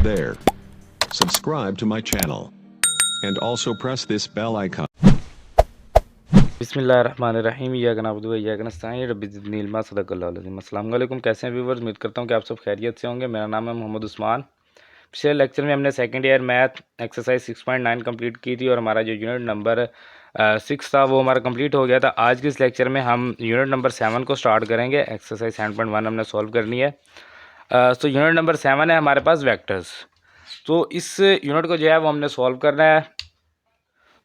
there. Subscribe to my channel. And also press this bell icon. बिस्मिल्लाहिर्रहमानिर्रहीम इय्याका नअबुदु व इय्याका नस्तईन rabbi ज़िदनी इल्मा सदक़ल्लाहुल अज़ीम। अस्सलाम वालेकुम, कैसे हैं व्यूवर्स? उम्मीद करता हूँ कि आप सब खैरियत से होंगे। मेरा नाम है मोहम्मद उस्मान। पिछले लेक्चर में हमने second year math exercise 6.9 complete की थी और हमारा जो यूनिट नंबर 6 था वो हमारा कंप्लीट हो गया था। आज के इस लेक्चर में हम यूनिट नंबर 7 को स्टार्ट करेंगे। एक्सरसाइज 7.1 हमने सॉल्व करनी है। तो यूनिट नंबर 7 है हमारे पास वेक्टर्स। तो इस यूनिट को जो है वो हमने सॉल्व करना है।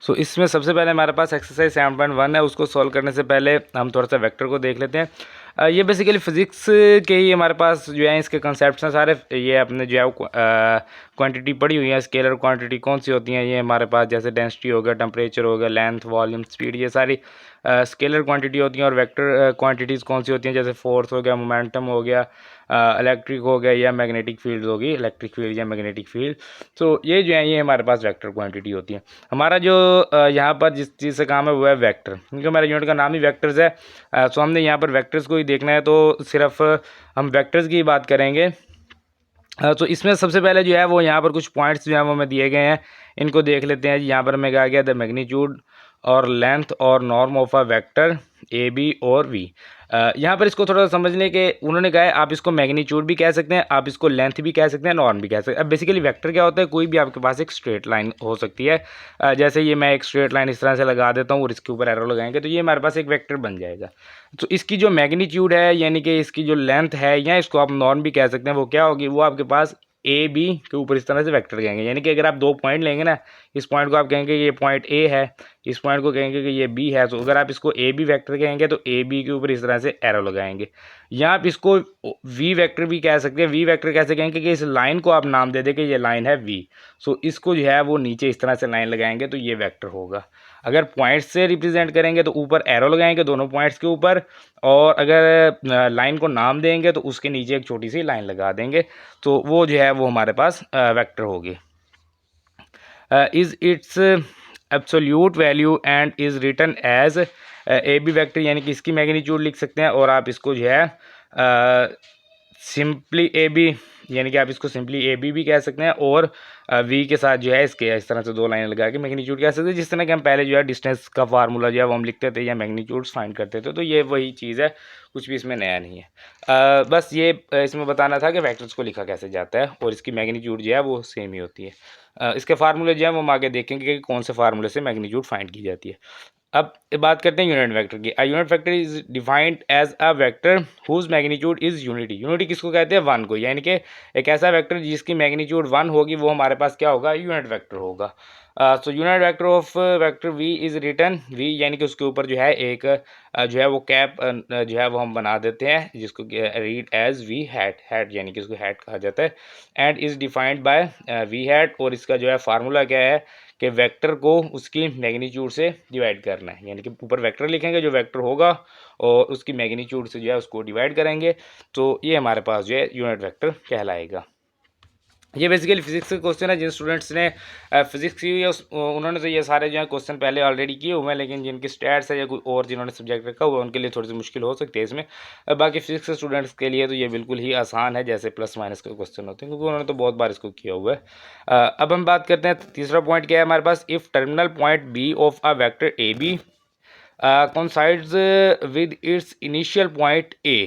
सो इसमें सबसे पहले हमारे पास एक्सरसाइज 7.1 है, उसको सॉल्व करने से पहले हम थोड़ा सा वेक्टर को देख लेते हैं। ये बेसिकली फ़िज़िक्स के ही हमारे पास जो है इसके कंसेप्ट हैं सारे। ये अपने जो है क्वांटिटी पढ़ी हुई है। स्केलर क्वांटिटी कौन सी होती हैं, ये हमारे पास जैसे डेंसिटी हो गया, टेम्परेचर हो गया, लेंथ, वॉल्यूम, स्पीड, ये सारी स्केलर क्वांटिटी होती हैं। और वेक्टर क्वांटिटीज़ कौन सी होती हैं, जैसे फोर्स हो गया, मोमेंटम हो गया, इलेक्ट्रिक हो गया या मैग्नेटिक फील्ड होगी, इलेक्ट्रिक फील्ड या मैग्नेटिक फील्ड। तो ये जो है ये हमारे पास वेक्टर क्वांटिटी होती है। हमारा जो यहाँ पर जिस चीज़ से काम है वो है वेक्टर, क्योंकि हमारे यूनिट का नाम ही वेक्टर्स है। सो हमने यहाँ पर वेक्टर्स को ही देखना है, तो सिर्फ हम वेक्टर्स की बात करेंगे। तो इसमें सबसे पहले जो है वो यहाँ पर कुछ पॉइंट्स जो हैं वो हमें दिए गए हैं, इनको देख लेते हैं। यहाँ पर हमें कहा गया द मैग्नीट्यूड और लेंथ और norm of a vector A B और वी। यहाँ पर इसको थोड़ा सा समझ लें कि उन्होंने कहा है आप इसको मैग्नीट्यूड भी कह सकते हैं, आप इसको लेंथ भी कह सकते हैं, नॉर्म भी कह सकते हैं। अब बेसिकली वेक्टर क्या होता है, कोई भी आपके पास एक स्ट्रेट लाइन हो सकती है। जैसे ये मैं एक स्ट्रेट लाइन इस तरह से लगा देता हूँ और इसके ऊपर एरो लगाएंगे तो ये हमारे पास एक वेक्टर बन जाएगा। तो इसकी जो मैग्नीट्यूड है यानी कि इसकी जो लेंथ है, या इसको आप नॉर्म भी कह सकते हैं, वो क्या होगी, वो आपके पास ए बी के ऊपर इस तरह से वेक्टर कहेंगे। यानी कि अगर आप दो पॉइंट लेंगे ना, इस पॉइंट को आप कहेंगे ये पॉइंट ए है, इस पॉइंट को कहेंगे कि ये बी है। तो अगर आप इसको ए बी वेक्टर कहेंगे तो ए बी के ऊपर इस तरह से एरो लगाएंगे। या आप इसको वी वेक्टर भी कह सकते हैं। वी वेक्टर कैसे कहेंगे कि इस लाइन को आप नाम दे दें कि ये लाइन है वी। सो इसको जो है वो नीचे इस तरह से लाइन लगाएंगे तो ये वेक्टर होगा। अगर पॉइंट्स से रिप्रेजेंट करेंगे तो ऊपर एरो लगाएंगे दोनों पॉइंट्स के ऊपर, और अगर लाइन को नाम देंगे तो उसके नीचे एक छोटी सी लाइन लगा देंगे, तो वो जो है वो हमारे पास वेक्टर होगी। Is its absolute value and is written as A B vector, यानी कि इसकी मैग्नीट्यूड लिख सकते हैं और आप इसको जो है सिंपली ए बी, यानी कि आप इसको सिंपली ए बी भी कह सकते हैं, और वी के साथ जो है इसके इस तरह से दो लाइन लगा के मैग्नीट्यूड कह सकते हैं। जिस तरह कि हम पहले जो है डिस्टेंस का फार्मूला जो है वो हम लिखते थे या मैग्नीट्यूड्स फाइंड करते थे, तो ये वही चीज़ है, कुछ भी इसमें नया नहीं है। बस ये इसमें बताना था कि वेक्टर्स को लिखा कैसे जाता है और इसकी मैग्नीट्यूड जो है वो सेम ही होती है। इसके फार्मूले जो है वो हम आगे देखेंगे कि कौन से फार्मूले से मैग्नीट्यूड फाइंड की जाती है। अब बात करते हैं यूनिट वेक्टर की। A unit vector is defined as a vector whose magnitude is unity. Unity किसको कहते हैं, वन को, यानी कि एक ऐसा वेक्टर जिसकी मैग्नीट्यूड वन होगी वो हमारे पास क्या होगा, यूनिट वेक्टर होगा। So unit vector of vector V is written, V यानी कि उसके ऊपर जो है एक जो है वो कैप जो है वो हम बना देते हैं, जिसको read as V hat, hat यानी कि उसको हैट कहा जाता है। And is defined by V hat, और इसका जो है फार्मूला क्या है कि वेक्टर को उसकी मैग्नीट्यूड से डिवाइड करना है। यानी कि ऊपर वेक्टर लिखेंगे जो वेक्टर होगा और उसकी मैग्नीट्यूड से जो है उसको डिवाइड करेंगे, तो ये हमारे पास जो है यूनिट वेक्टर कहलाएगा। ये बेसिकली फिजिक्स के क्वेश्चन है। जिन स्टूडेंट्स ने फिजिक्स की है उन्होंने तो ये सारे जो है क्वेश्चन पहले ऑलरेडी किए हुए हैं, लेकिन जिनकी स्टैट्स है या कोई और जिन्होंने सब्जेक्ट रखा हुआ है उनके लिए थोड़ी सी मुश्किल हो सकती है इसमें। बाकी फिजिक्स के स्टूडेंट्स के लिए तो ये बिल्कुल ही आसान है, जैसे प्लस माइनस के क्वेश्चन होते हैं, क्योंकि उन्होंने तो बहुत बार इसको किया हुआ है। अब हम बात करते हैं तीसरा पॉइंट क्या है हमारे पास। If terminal point B of a vector A B coincides with its initial point A।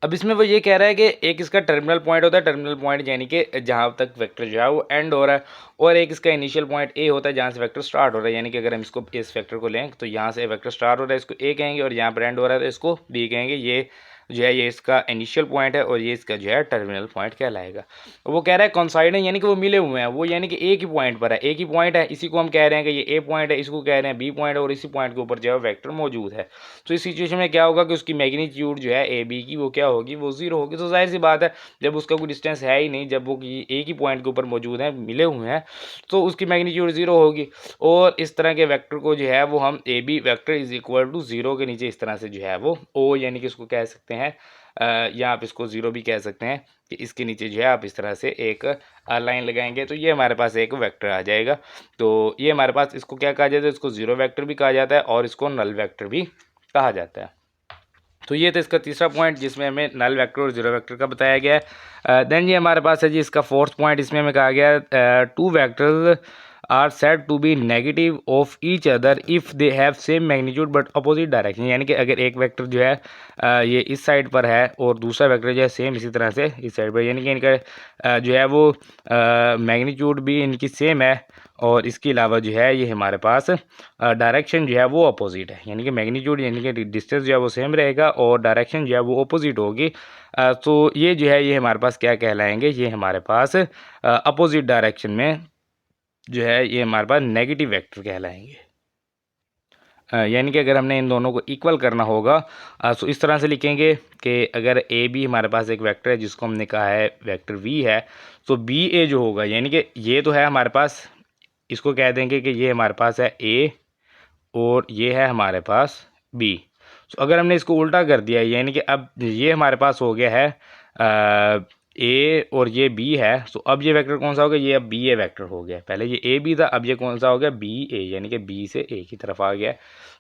अब इसमें वो ये कह रहा है कि एक इसका टर्मिनल पॉइंट होता है, टर्मिनल पॉइंट यानी कि जहाँ तक वेक्टर जो है वो एंड हो रहा है, और एक इसका इनिशियल पॉइंट ए होता है जहाँ से वेक्टर स्टार्ट हो रहा है। यानी कि अगर हम इसको इस वेक्टर को लें तो यहाँ से वेक्टर स्टार्ट हो रहा है, इसको ए कहेंगे, और यहाँ पर एंड हो रहा है तो इसको बी कहेंगे। ये जो है ये इसका इनिशियल पॉइंट है और ये इसका जो है टर्मिनल पॉइंट कहलाएगा। वो कह रहा है कॉन्साइड है, यानी कि वो मिले हुए हैं, वो यानी कि एक ही पॉइंट पर है, एक ही पॉइंट है, इसी को हम कह रहे हैं कि ये ए पॉइंट है, इसको कह रहे हैं बी पॉइंट है, और इसी पॉइंट के ऊपर जो है वेक्टर मौजूद है। तो इस सिचुएशन में क्या होगा कि उसकी मैग्नीट्यूड जो है ए बी की वो क्या होगी, वो जीरो होगी। तो जाहिर सी बात है जब उसका कोई डिस्टेंस है ही नहीं, जब वो एक ही पॉइंट के ऊपर मौजूद है, मिले हुए हैं, तो उसकी मैग्नीट्यूड जीरो होगी। और इस तरह के वेक्टर को जो है वो हम A B vector is equal to zero के नीचे इस तरह से जो है वो ओ, यानी कि इसको कह सकते हैं या आप इसको ज़ीरो भी कह सकते हैं, कि इसके नीचे जो है आप इस तरह से एक लाइन लगाएंगे तो ये हमारे पास एक वेक्टर आ जाएगा। तो ये हमारे पास इसको क्या कहा जाता है, इसको ज़ीरो वेक्टर भी कहा जाता है और इसको नल वेक्टर भी कहा जाता है। तो ये था इसका तीसरा पॉइंट जिसमें हमें नल वेक्टर और जीरो वेक्टर का बताया गया है। देन ये हमारे पास है जी इसका फोर्थ पॉइंट, इसमें हमें कहा गया है two vectors are said to be negative of each other if they have same magnitude but opposite direction. यानी कि अगर एक वेक्टर जो है ये इस साइड पर है और दूसरा वेक्टर जो है सेम इसी तरह से इस साइड पर, यानी कि इनका जो है वो मैग्नीट्यूड भी इनकी सेम है और इसके अलावा जो है ये हमारे पास डायरेक्शन जो है वो अपोजिट है। यानी कि मैग्नीट्यूड यानी कि डिस्टेंस जो है वो सेम रहेगा और डायरेक्शन जो है वो अपोजिट होगी। तो ये जो है ये हमारे पास क्या कहलाएंगे, ये हमारे पास अपोजिट डायरेक्शन में जो है ये हमारे पास नेगेटिव वेक्टर कहलाएंगे। यानी कि अगर हमने इन दोनों को इक्वल करना होगा तो इस तरह से लिखेंगे कि अगर ए बी हमारे पास एक वेक्टर है जिसको हमने कहा है वेक्टर वी है, तो बी ए जो होगा यानी कि ये तो है हमारे पास, इसको कह देंगे कि ये हमारे पास है ए और ये है हमारे पास बी। तो अगर हमने इसको उल्टा कर दिया यानी कि अब ये हमारे पास हो गया है ए और ये बी है, तो अब ये वेक्टर कौन सा हो गया, ये अब बी ए वेक्टर हो गया। पहले ये ए बी था, अब ये कौन सा हो गया, बी ए, यानी कि बी से ए की तरफ आ गया।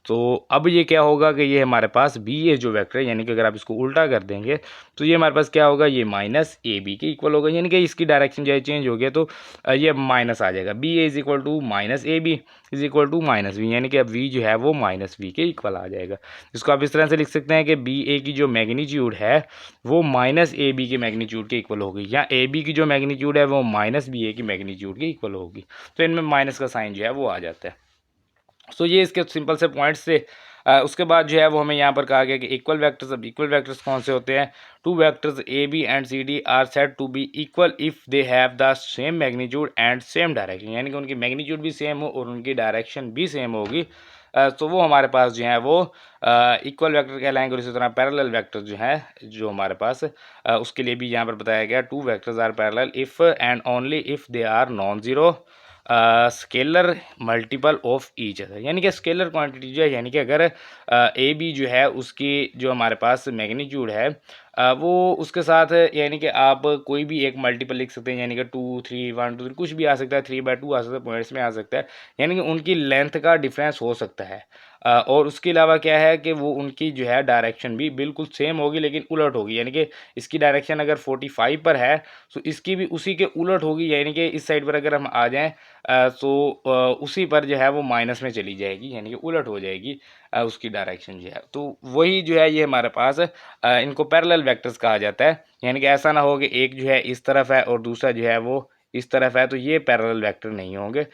तो अब ये क्या होगा कि ये हमारे पास बी ए जो वेक्टर है, यानी कि अगर आप इसको उल्टा कर देंगे तो ये हमारे पास क्या होगा, ये माइनस ए बी के इक्वल होगा। यानी कि इसकी डायरेक्शन जो है चेंज हो गया, तो ये माइनस आ जाएगा। B A is equal to minus A B is equal to minus V, यानी कि अब वी जो है वो माइनस वी के इक्वल आ जाएगा। इसको आप इस तरह से लिख सकते हैं कि बी ए की जो मैग्नीट्यूड है वो माइनस ए बी के मैग्नीट्यूड के इक्वल होगी, या ए बी की जो मैग्नीट्यूड है वो माइनस बी ए की मैग्नीट्यूड के इक्वल होगी। तो इनमें माइनस का साइन जो है वो आ जाता है। तो ये इसके सिंपल से पॉइंट्स थे। उसके बाद जो है वो हमें यहाँ पर कहा गया कि इक्वल वेक्टर्स, अब इक्वल वेक्टर्स कौन से होते हैं, two vectors A B and C D are said to be equal if they have the same magnitude and same direction. यानी कि उनकी मैग्नीट्यूड भी सेम हो और उनकी डायरेक्शन भी सेम होगी, तो वो हमारे पास जो है वो इक्वल वेक्टर कहलाएंगे। और इसी तरह पैरेलल वेक्टर जो है जो हमारे पास उसके लिए भी यहाँ पर बताया गया, two vectors are parallel if and only if they are non zero scalar multiple of each other. यानी कि स्केलर क्वांटिटी जो है, यानी कि अगर ए बी जो है उसकी जो हमारे पास मैग्नीट्यूड है वो उसके साथ, यानी कि आप कोई भी एक मल्टीपल लिख सकते हैं, यानी कि 2 3 1 2 3 कुछ भी आ सकता है, 3/2 आ सकता है, पॉइंट्स में आ सकता है। यानी कि उनकी लेंथ का डिफरेंस हो सकता है। और उसके अलावा क्या है कि वो उनकी जो है डायरेक्शन भी बिल्कुल सेम होगी लेकिन उलट होगी। यानी कि इसकी डायरेक्शन अगर 45 पर है तो इसकी भी उसी के उलट होगी। यानी कि इस साइड पर अगर हम आ जाएं तो उसी पर जो है वो माइनस में चली जाएगी, यानी कि उलट हो जाएगी उसकी डायरेक्शन जो है। तो वही जो है ये हमारे पास इनको पैरेलल वेक्टर्स कहा जाता है। यानी कि ऐसा ना हो कि एक जो है इस तरफ है और दूसरा जो है वो इस तरफ है, तो ये पैरेलल वेक्टर नहीं होंगे।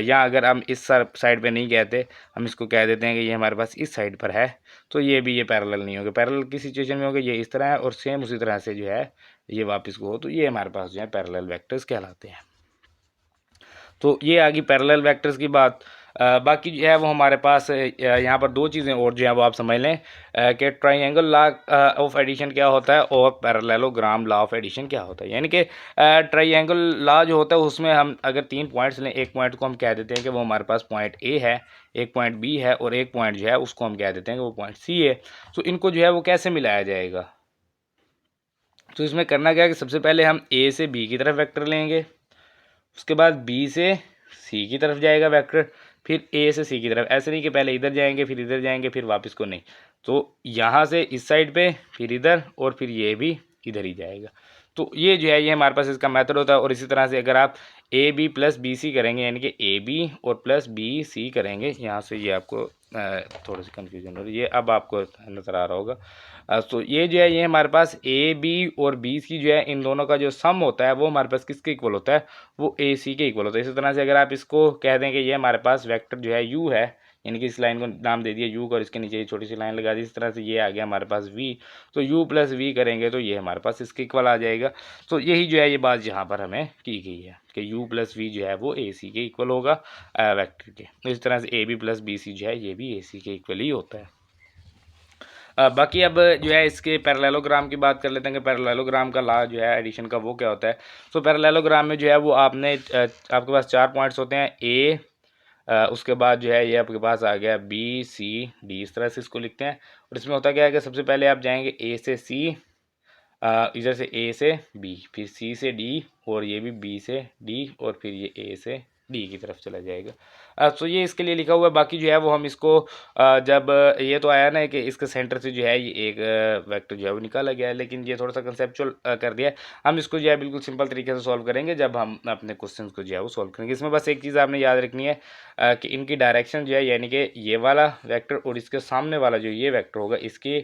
या अगर हम इस साइड पे नहीं कहते, हम इसको कह देते हैं कि ये हमारे पास इस साइड पर है, तो ये भी ये पैरेलल नहीं होंगे। पैरेलल की सिचुएशन में होंगे ये इस तरह है और सेम उसी तरह से जो है ये वापस को हो, तो ये हमारे पास जो है पैरेलल वेक्टर्स कहलाते हैं। तो ये आ गई पैरेलल वेक्टर्स की बात। बाकी जो है वो हमारे पास यहाँ पर दो चीज़ें और जो है वो आप समझ लें कि ट्राइंगल लॉ ऑफ एडिशन क्या होता है और पैरेललोग्राम लॉ ऑफ एडिशन क्या होता है। यानी कि ट्राइंगल लॉ जो होता है उसमें हम अगर 3 पॉइंट्स लें, एक पॉइंट को हम कह देते हैं कि वो हमारे पास पॉइंट ए है, एक पॉइंट बी है और एक पॉइंट जो है उसको हम कह देते हैं कि वो पॉइंट सी है। तो इनको जो है वो कैसे मिलाया जाएगा, तो इसमें करना क्या है कि सबसे पहले हम ए से बी की तरफ वेक्टर लेंगे, उसके बाद बी से सी की तरफ जाएगा वेक्टर, फिर ए से सी की तरफ। ऐसे नहीं कि पहले इधर जाएंगे फिर इधर जाएंगे फिर वापस को, नहीं। तो यहाँ से इस साइड पे फिर इधर और फिर ये भी इधर ही जाएगा। तो ये जो है ये हमारे पास इसका मेथड होता है। और इसी तरह से अगर आप A B plus B C करेंगे, यानी कि ए बी और प्लस बी सी करेंगे, यहाँ से ये आपको थोड़ी सी कन्फ्यूजन हो रही है, ये अब आपको नज़र आ रहा होगा। तो ये जो है ये हमारे पास ए बी और बी सी जो है इन दोनों का जो सम होता है वो हमारे पास किसके इक्वल होता है, वो ए सी के इक्वल होता है। इसी तरह से अगर आप इसको कह दें कि ये हमारे पास वेक्टर जो है यू है, यानी कि इस लाइन को नाम दे दिया यू और इसके नीचे छोटी सी लाइन लगा दी, इस तरह से ये आ गया हमारे पास वी। तो यू प्लस वी करेंगे तो ये हमारे पास इसके इक्वल आ जाएगा। तो यही जो है ये बात यहाँ पर हमें की गई है कि यू प्लस वी जो है वो ए सी के इक्वल होगा वेक्टर के। तो इस तरह से A B plus B C जो है ये भी ए सी के इक्वल ही होता है। बाकी अब जो है इसके पैरेललोग्राम की बात कर लेते हैं कि पैरेललोग्राम का लॉ जो है एडिशन का वो क्या होता है। तो पैरेललोग्राम में जो है वो आपके पास 4 पॉइंट्स होते हैं, ए उसके बाद जो है ये आपके पास आ गया बी सी डी, इस तरह से इसको लिखते हैं। और इसमें होता क्या है कि सबसे पहले आप जाएंगे ए से सी, इधर से ए से बी, फिर सी से डी और ये भी बी से डी और फिर ये ए से डी की तरफ चला जाएगा। तो ये इसके लिए लिखा हुआ है। बाकी जो है वो हम इसको जब ये तो आया ना कि इसके सेंटर से जो है ये एक वेक्टर जो है वो निकाला गया है, लेकिन ये थोड़ा सा कंसेप्चुअल कर दिया है। हम इसको जो है बिल्कुल सिंपल तरीके से सॉल्व करेंगे जब हम अपने क्वेश्चन को जो है वो सॉल्व करेंगे। इसमें बस एक चीज़ आपने याद रखनी है कि इनकी डायरेक्शन जो है, यानी कि ये वाला वेक्टर और इसके सामने वाला जो ये वेक्टर होगा, इसकी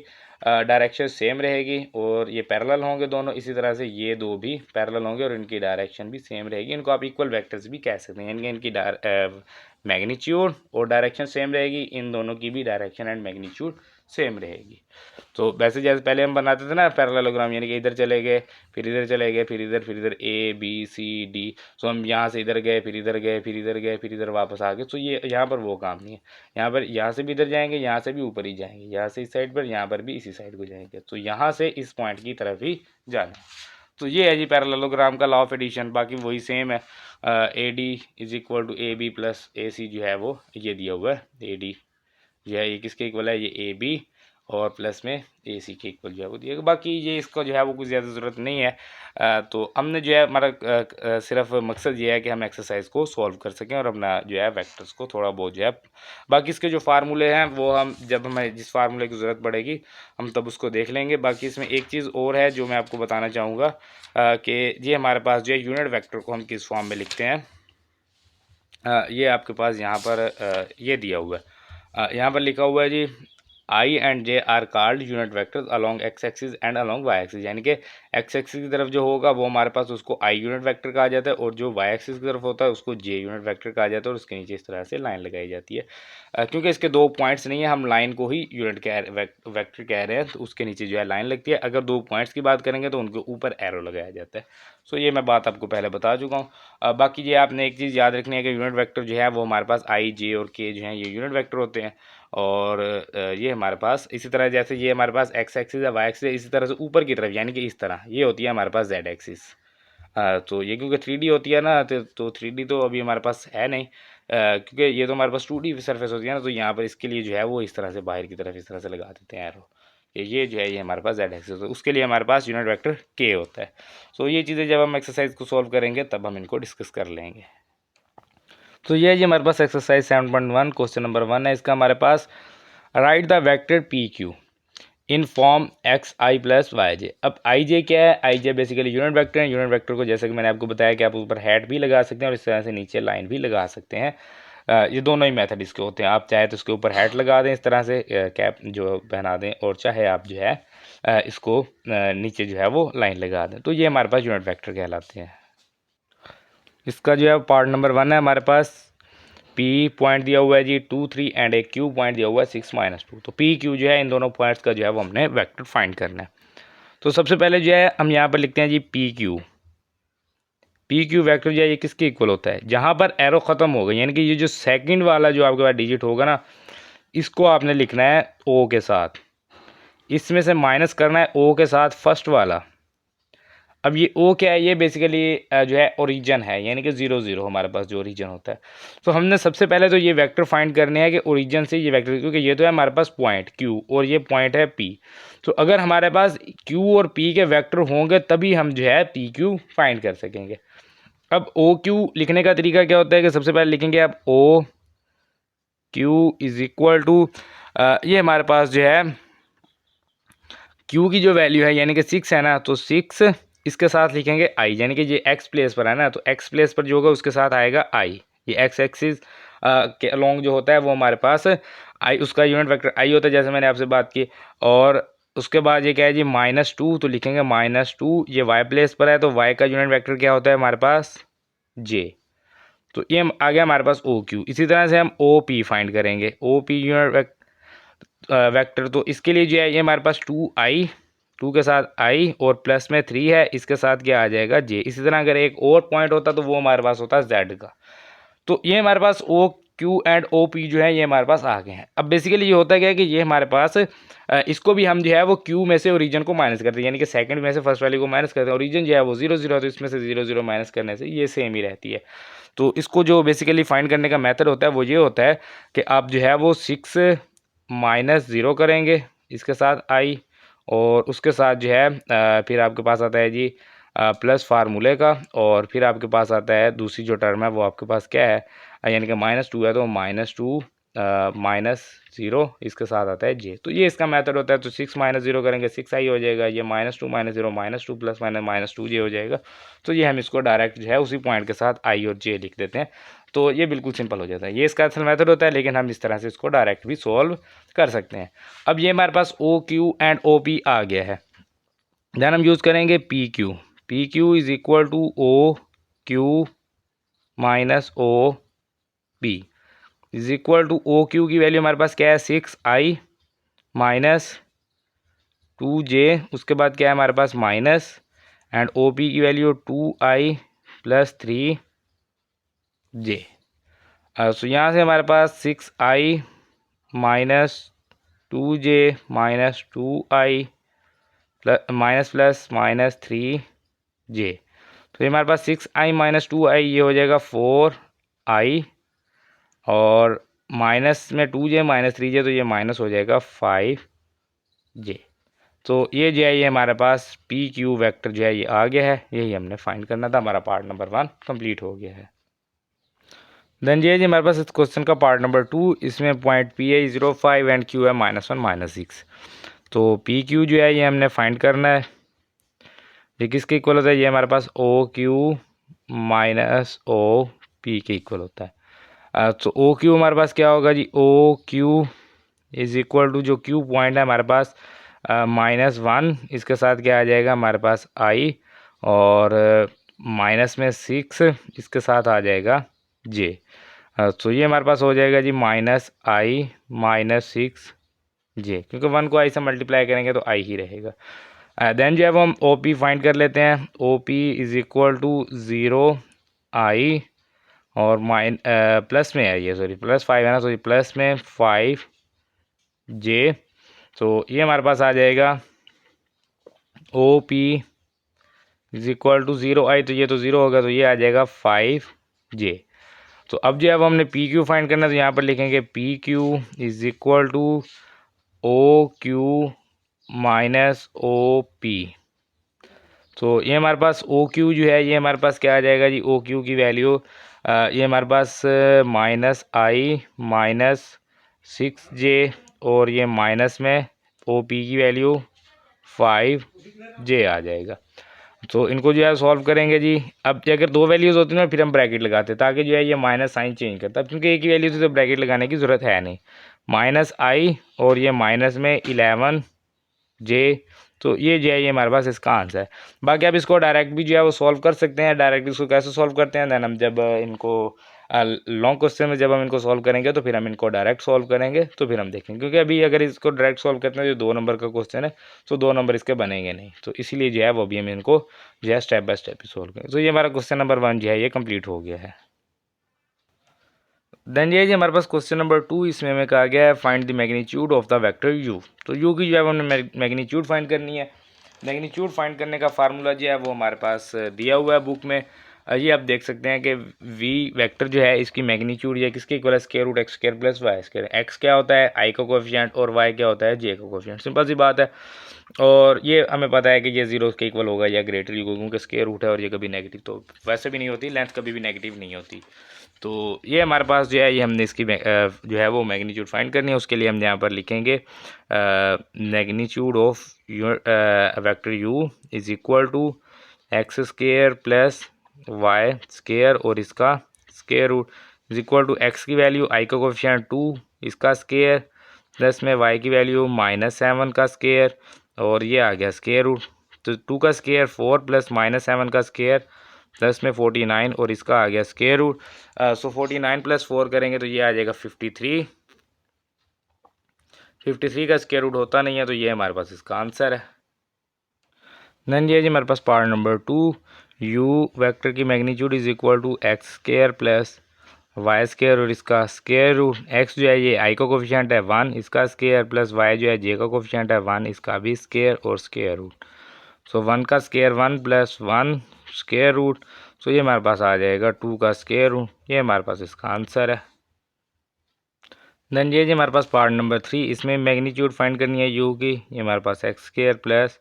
डायरेक्शन सेम रहेगी और ये पैरेलल होंगे दोनों। इसी तरह से ये दो भी पैरेलल होंगे और इनकी डायरेक्शन भी सेम रहेगी। इनको आप इक्वल वेक्टर्स भी कह सकते हैं, यानी कि इनकी मैग्नीट्यूड और डायरेक्शन सेम रहेगी, इन दोनों की भी डायरेक्शन एंड मैग्नीट्यूड सेम रहेगी। तो वैसे जैसे पहले हम बनाते थे ना पैरेललोग्राम, यानी कि इधर चले गए, फिर इधर चले गए, फिर इधर ए बी सी डी, तो हम यहाँ से इधर गए, फिर इधर गए, फिर इधर गए, फिर इधर वापस आ गए। तो ये यहाँ पर वो काम नहीं है। यहाँ से भी इधर जाएंगे, यहाँ से भी ऊपर ही जाएंगे, यहाँ से इस साइड पर, यहाँ पर भी इसी साइड को जाएंगे। तो यहाँ से इस पॉइंट की तरफ ही जाना है। तो ये है जी पैरेललोग्राम का लॉ ऑफ एडिशन। बाकी वही सेम है, A D is equal to A B plus A C जो है वो ये दिया हुआ है। ए डी जो है ये किसके इक्वल है, ये ए बी और प्लस में ए सी के इक्वल जो है वो दिया। बाकी ये इसका जो है वो कुछ ज़्यादा ज़रूरत नहीं है। तो हमने जो है हमारा सिर्फ मकसद ये है कि हम एक्सरसाइज को सॉल्व कर सकें और अपना जो है वेक्टर्स को थोड़ा बहुत जो है, बाकी इसके जो फार्मूले हैं वो हम जब हमें जिस फार्मूले की ज़रूरत पड़ेगी हम तब उसको देख लेंगे। बाकी इसमें एक चीज़ और है जो मैं आपको बताना चाहूँगा कि ये हमारे पास जो है यूनिट वेक्टर को हम किस फॉर्म में लिखते हैं। ये आपके पास यहाँ पर ये दिया हुआ है, यहाँ पर लिखा हुआ है जी i and j are called unit vectors along x axis and along y axis. यानी कि एक्स एक्सिस की तरफ जो होगा वो हमारे पास उसको आई यूनिट वेक्टर कहा जाता है और जो वाई एक्सिस की तरफ होता है उसको जे यूनिट वेक्टर कहा जाता है और उसके नीचे इस तरह से लाइन लगाई जाती है। क्योंकि इसके दो पॉइंट्स नहीं है, हम लाइन को ही यूनिट वेक्टर कह रहे हैं, तो उसके नीचे जो है लाइन लगती है। अगर दो पॉइंट्स की बात करेंगे तो उनके ऊपर एरो लगाया जाता है। सो ये मैं बात आपको पहले बता चुका हूँ। बाकी ये आपने एक चीज़ याद रखनी है कि यूनिट वेक्टर जो है वो हमारे पास आई जे और के जो हैं ये यूनिट वेक्टर होते हैं। और ये हमारे पास इसी तरह, जैसे ये हमारे पास एक्स एक्सिस है, वाई एक्सिस है, इसी तरह से ऊपर की तरफ यानी कि इस तरह ये होती है हमारे पास जेड एक्सिस। तो ये क्योंकि 3D होती है ना, तो 3D तो अभी हमारे पास है नहीं, क्योंकि ये तो हमारे पास 2D सरफेस होती है ना। तो यहाँ पर इसके लिए जो है वो इस तरह से बाहर की तरफ इस तरह से लगा देते हैं एरो। ये जो है ये हमारे पास जेड एक्सिस, तो उसके लिए हमारे पास यूनिट वेक्टर के होता है। सो ये चीज़ें जब हम एक्सरसाइज को सॉल्व करेंगे तब हम इनको डिस्कस कर लेंगे। तो ये जी हमारे पास एक्सरसाइज 7.1 क्वेश्चन नंबर 1 है। इसका हमारे पास write the vector P Q in form x I plus Y j. अब आई जे क्या है, i j basically unit vector है। यूनिट वेक्टर को जैसे कि मैंने आपको बताया कि आप ऊपर हैट भी लगा सकते हैं और इस तरह से नीचे लाइन भी लगा सकते हैं। ये दोनों ही मेथड इसके होते हैं। आप चाहे तो इसके ऊपर हैट लगा दें इस तरह से, कैप जो पहना दें, और चाहे आप जो है इसको नीचे जो है वो लाइन लगा दें। तो ये हमारे पास यूनिट वेक्टर कहलाते हैं। इसका जो है पार्ट नंबर 1 है हमारे पास। पी पॉइंट दिया हुआ है जी 2 3 एंड एक क्यू पॉइंट दिया हुआ है 6 -2। तो पी क्यू जो है इन दोनों पॉइंट्स का जो है वो हमने वेक्टर फाइंड करना है। तो सबसे पहले जो है हम यहाँ पर लिखते हैं G P Q. P Q vector जो है ये किसके इक्वल होता है, जहाँ पर एरो ख़त्म होगा, यानी कि ये जो सेकंड वाला जो आपके पास डिजिट होगा ना, इसको आपने लिखना है ओ के साथ, इसमें से माइनस करना है ओ के साथ फर्स्ट वाला। अब ये ओ क्या है, ये बेसिकली जो है ओरिजिन है, यानी कि 0 0 हमारे पास जो ओरिजिन होता है। तो हमने सबसे पहले तो ये वेक्टर फाइंड करने हैं कि ओरिजिन से ये वेक्टर, क्योंकि ये तो है हमारे पास पॉइंट क्यू और ये पॉइंट है पी। तो अगर हमारे पास क्यू और पी के वेक्टर होंगे तभी हम जो है पी क्यू फाइंड कर सकेंगे। अब ओ क्यू लिखने का तरीका क्या होता है कि सबसे पहले लिखेंगे आप O Q is equal to, ये हमारे पास जो है क्यू की जो वैल्यू है यानी कि 6 है ना, तो 6 इसके साथ लिखेंगे आई, यानी कि ये एक्स प्लेस पर है ना, तो एक्स प्लेस पर जो होगा उसके साथ आएगा आई। ये एक्स एक्सिस के अलोंग जो होता है वो हमारे पास आई, उसका यूनिट वेक्टर आई होता है, जैसे मैंने आपसे बात की। और उसके बाद ये क्या है जी -2, तो लिखेंगे -2। ये वाई प्लेस पर है तो वाई का यूनिट वेक्टर क्या होता है हमारे पास जे। तो ये आ गया हमारे पास ओ क्यू। इसी तरह से हम ओ पी फाइंड करेंगे, ओ पी यूनिट वेक्टर। तो इसके लिए जो है ये हमारे पास 2i, 2 के साथ i और प्लस में 3 है, इसके साथ क्या आ जाएगा j। इसी तरह अगर एक और पॉइंट होता तो वो हमारे पास होता z का। तो ये हमारे पास O Q and O P जो है ये हमारे पास आ गए हैं। अब बेसिकली ये होता क्या है कि ये हमारे पास इसको भी हम जो है वो क्यू में से ओरिजिन को माइनस करते हैं, यानी कि सेकंड में से फर्स्ट वाली को माइनस करते हैं। ओरिजिन जो है वो 0 0 है तो इसमें से 0 0 माइनस करने से ये सेम ही रहती है। तो इसको जो बेसिकली फाइंड करने का मेथड होता है वो ये होता है कि आप जो है वो 6 -0 करेंगे इसके साथ आई, और उसके साथ जो है फिर आपके पास आता है जी प्लस फार्मूले का, और फिर आपके पास आता है दूसरी जो टर्म है वो आपके पास क्या है, यानी कि -2 है, तो -2 -0 इसके साथ आता है j। तो ये इसका मेथड होता है। तो 6 -0 करेंगे 6i हो जाएगा, ये -2 -0 -2 प्लस माइनस -2j हो जाएगा। तो ये हम इसको डायरेक्ट जो है उसी पॉइंट के साथ i और j लिख देते हैं, तो ये बिल्कुल सिंपल हो जाता है। ये इसका असल मेथड होता है, लेकिन हम इस तरह से इसको डायरेक्ट भी सॉल्व कर सकते हैं। अब ये हमारे पास O Q and O P आ गया है, देन हम यूज़ करेंगे P Q is equal to O Q minus O P is equal to O Q की वैल्यू हमारे पास क्या है 6i माइनस 2j, उसके बाद क्या है हमारे पास माइनस, एंड ओ पी की वैल्यू 2i प्लस 3j। सो यहाँ से हमारे पास 6i minus 2j minus 2i plus minus 3j। तो ये हमारे पास 6i माइनस 2i ये हो जाएगा 4i, और माइनस में 2j माइनस 3j, तो ये माइनस हो जाएगा 5j। तो ये जो है ये हमारे पास पी क्यू वैक्टर जो है ये आ गया है, यही हमने फाइंड करना था। हमारा पार्ट नंबर 1 कंप्लीट हो गया है। देन ये जी हमारे पास इस क्वेश्चन का पार्ट नंबर 2, इसमें पॉइंट पी है 0,5 एंड क्यू है -1 -6। तो पी क्यू जो है ये हमने फाइंड करना है। ये किसके इक्वल होता है, ये हमारे पास O Q minus O P के इक्वल होता है। तो ओ क्यू हमारे पास क्या होगा जी, O Q is equal to जो क्यू पॉइंट है हमारे पास -1, इसके साथ क्या आ जाएगा हमारे पास आई, और माइनस में 6 इसके साथ आ जाएगा जे। तो ये हमारे पास हो जाएगा जी -i माइनस 6j, क्योंकि 1 को i से मल्टीप्लाई करेंगे तो i ही रहेगा। देन जो है वो हम ओ पी फाइंड कर लेते हैं। O P is equal to 0i और प्लस में है ये, सॉरी +5 है ना, तो ये प्लस में 5j। तो ये हमारे पास आ जाएगा O P is equal to 0i, तो ये तो 0 होगा, तो ये आ जाएगा 5j। तो अब जो है वो हमने पी क्यू फाइंड करना है, तो यहाँ पर लिखेंगे P Q is equal to O Q minus O P. तो ये हमारे पास ओ क्यू जो है ये हमारे पास क्या आ जाएगा जी, ओ क्यू की वैल्यू ये हमारे पास -i माइनस 6j, और ये माइनस में ओ पी की वैल्यू 5j आ जाएगा। तो इनको जो है सॉल्व करेंगे जी। अब अगर दो वैल्यूज़ होती ना, फिर हम ब्रैकेट लगाते हैं, ताकि जो है ये माइनस साइन चेंज करता है, क्योंकि एक ही वैल्यू से तो ब्रैकेट लगाने की ज़रूरत है नहीं। -i और ये माइनस में 11j। तो ये जो है ये हमारे पास इसका आंसर है। बाकी आप इसको डायरेक्ट भी जो है वो सॉल्व कर सकते हैं। डायरेक्ट इसको कैसे सॉल्व करते हैं, देन हम जब इनको लॉन्ग क्वेश्चन में जब हम इनको सॉल्व करेंगे तो फिर हम इनको डायरेक्ट सॉल्व करेंगे, तो फिर हम देखेंगे। क्योंकि अभी अगर इसको डायरेक्ट सॉल्व करते हैं, जो 2 नंबर का क्वेश्चन है, तो 2 नंबर इसके बनेंगे नहीं, तो इसीलिए जो है वो भी हम इनको जो है step by step he solve करेंगे। तो ये हमारा क्वेश्चन नंबर 1 जो है ये कंप्लीट हो गया है। देन ये जी हमारे पास क्वेश्चन नंबर 2, इसमें हमें कहा गया है find the magnitude of the vector you. तो यू की जो है हमने मैग्नीट्यूड फाइंड करनी है। मैग्नीट्यूड फाइंड करने का फार्मूला जो है वो हमारे पास दिया हुआ है बुक में। ये आप देख सकते हैं कि वी वेक्टर जो है इसकी मैग्नीट्यूड ये किसके इक्वल है, square root x square plus Y square. X क्या होता है i का कोएफिशिएंट, और y क्या होता है j का कोएफिशिएंट। सिंपल सी बात है। और ये हमें पता है कि ये 0 के इक्वल होगा या ग्रेटर इक्वल, क्योंकि स्क्वायर रूट है और ये कभी नेगेटिव तो वैसे भी नहीं होती, लेंथ कभी भी नेगेटिव नहीं होती। तो ये हमारे पास जो है ये हमने इसकी जो है वो मैग्नीट्यूड फाइंड करनी है। उसके लिए हम यहाँ पर लिखेंगे magnitude of vector u is equal to X square plus Y square, और इसका square root is equal to x की वैल्यू i का कोएफिशिएंट 2 इसका स्क्वायर, प्लस में y की वैल्यू -7 का स्क्वायर, और ये आ गया स्क्वायर रूट। तो 2 का स्क्वायर 4 प्लस -7 का स्क्वायर प्लस में 49, और इसका आ गया स्क्वायर रूट। सो 49 प्लस 4 करेंगे तो ये आ जाएगा 53। 53 का स्क्वायर रूट होता नहीं है, तो ये हमारे पास इसका आंसर है। देन ये जी हमारे पास पार्ट नंबर 2, यू वेक्टर की magnitude is equal to X square plus Y square, और इसका स्क्वायर रूट। एक्स जो है ये i का कोफिशिएंट है 1 इसका स्क्वायर, प्लस वाई जो है j का कोफिशिएंट है 1 इसका भी स्क्वायर, और स्क्वायर रूट। सो 1 का स्क्वायर 1 प्लस 1 स्क्वायर रूट। सो ये हमारे पास आ जाएगा 2 का स्क्वायर रूट। ये हमारे पास इसका आंसर है। देन ये जी हमारे पास पार्ट नंबर 3, इसमें मैग्नीट्यूड फाइंड करनी है u की। ये हमारे पास x square plus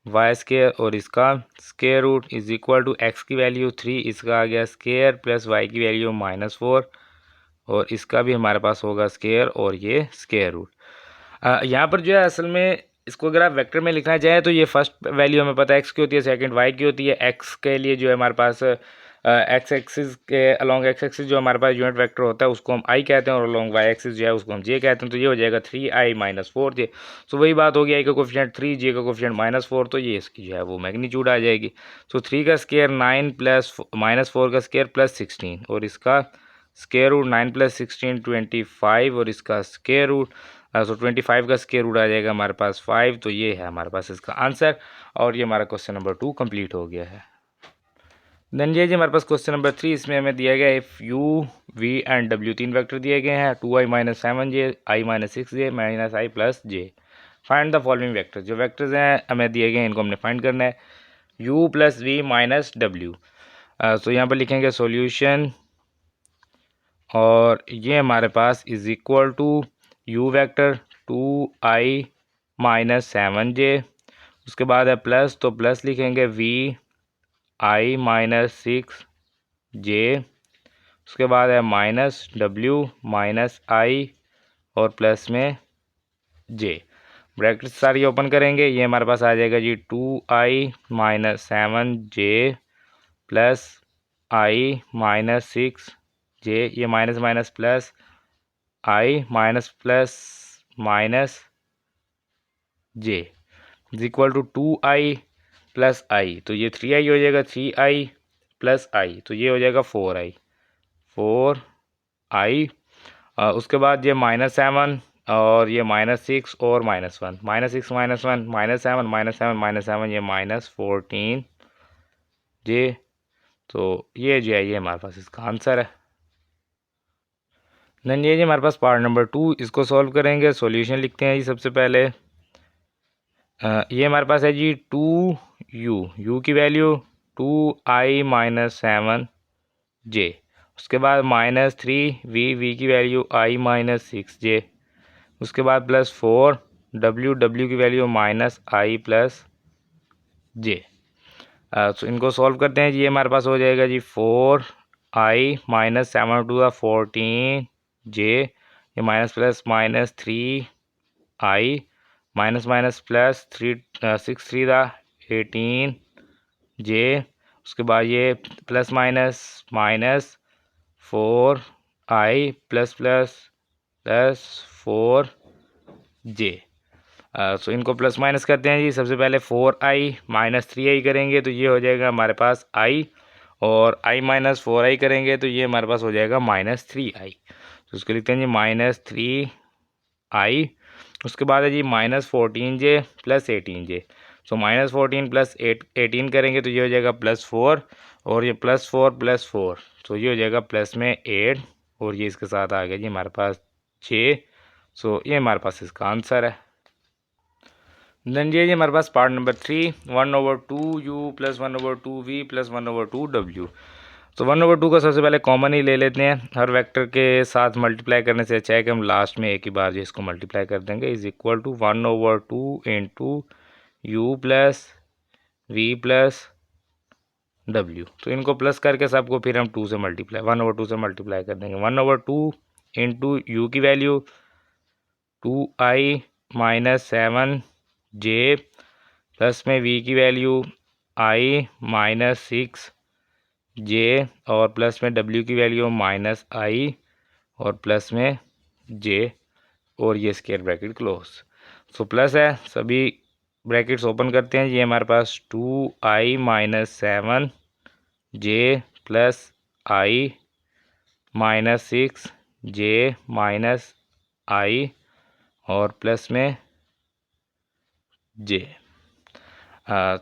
Y square और इसका square root is equal to x की वैल्यू 3, इसका आ गया स्केयर प्लस वाई की वैल्यू -4 और इसका भी हमारे पास होगा स्केयर और ये स्केयर रूट। यहाँ पर जो है असल में इसको अगर आप वेक्टर में लिखना चाहें तो ये फर्स्ट वैल्यू हमें पता है एक्स की होती है, सेकंड वाई की होती है। एक्स के लिए जो है हमारे पास एक्स एक्सिस के अलोंग एक्स एक्सिस जो हमारे पास यूनिट वेक्टर होता है उसको हम आई कहते हैं और अलोंग वाई एक्सिस जो है उसको हम जे कहते हैं। तो ये हो जाएगा 3i - 4j। सो वही बात होगी, आई का कोफिशिएंट 3, जे का कोफिशिएंट -4, तो ये इसकी जो है वो मैग्नीट्यूड आ जाएगी। सो 3 का स्केयर 9 प्लस -4 का स्केयर प्लस 16 और इसका स्केयर रूट 9 प्लस 16 25 और इसका स्केयर रूट सो 25 का स्केयर रूट आ जाएगा हमारे पास 5। तो ये है हमारे पास इसका आंसर और ये हमारा क्वेश्चन नंबर 2 कंप्लीट हो गया है। देन ये जी हमारे पास क्वेश्चन नंबर 3, इसमें हमें दिया गया है if U V and W 3 vector दिए गए हैं 2i - 7j, i - 6j, -i + j। Find the following vector. जो वेक्टर्स हैं हमें दिए गए हैं इनको हमने फाइंड करना है। u + v - w। तो यहाँ पर लिखेंगे सॉल्यूशन और ये हमारे पास is equal to u vector 2i - 7j, उसके बाद है प्लस, तो प्लस लिखेंगे v i - 6j, उसके बाद है -w -i और प्लस में j। ब्रैकेट सारी ओपन करेंगे, ये हमारे पास आ जाएगा जी 2i - 7j plus i - 6j, ये minus minus plus i minus plus minus j is equal to 2i + i, तो ये 3i हो जाएगा, 3i + i, तो ये हो जाएगा 4i उसके बाद ये -7 और ये -6 और -1, -6 -1 -7 -7 -7 ये -14 j। तो ये जो है ये हमारे पास इसका आंसर है। देन ये जी हमारे पास पार्ट नंबर 2, इसको सॉल्व करेंगे। सॉल्यूशन लिखते हैं जी सबसे पहले। ये हमारे पास है जी 2u की वैल्यू 2i - 7j, उसके बाद -3v की वैल्यू i - 6j, उसके बाद +4w की वैल्यू -i + j। तो इनको सॉल्व करते हैं जी, ये हमारे पास हो जाएगा जी 4i - 7 × 14j, ये minus plus -3i minus minus plus 6 3 18j, उसके बाद ये plus minus -4i plus plus plus 4j। सो इनको प्लस माइनस करते हैं जी। सबसे पहले 4i - 3i करेंगे तो ये हो जाएगा हमारे पास i, और i - 4i करेंगे तो ये हमारे पास हो जाएगा -3i। तो इसको लिखते हैं जी -3i, उसके बाद है जी -14j + 18j। सो -14 + 18 करेंगे तो ये हो जाएगा +4 और ये +4 + 4, तो ये हो जाएगा प्लस में 8 और ये इसके साथ आ गया जी हमारे पास 6। सो ये हमारे पास इसका आंसर है। देन ये जी हमारे पास part number 3, 1/2u + 1/2v + 1/2w। तो 1/2 का सबसे पहले कॉमन ही ले लेते हैं। हर वेक्टर के साथ मल्टीप्लाई करने से अच्छा है कि हम लास्ट में एक ही बार जो इसको मल्टीप्लाई कर देंगे। Is equal to 1/2 × u + v + w। तो इनको प्लस करके सबको फिर हम 2 से मल्टीप्लाई 1/2 से मल्टीप्लाई कर देंगे। 1/2 × u की वैल्यू 2i - 7j प्लस में v की वैल्यू i - 6j और प्लस में w की वैल्यू -i और प्लस में j और ये square bracket close. So plus है, सभी ब्रैकेट्स ओपन करते हैं। ये हमारे पास 2i - 7j plus i - 6j -i और प्लस में j।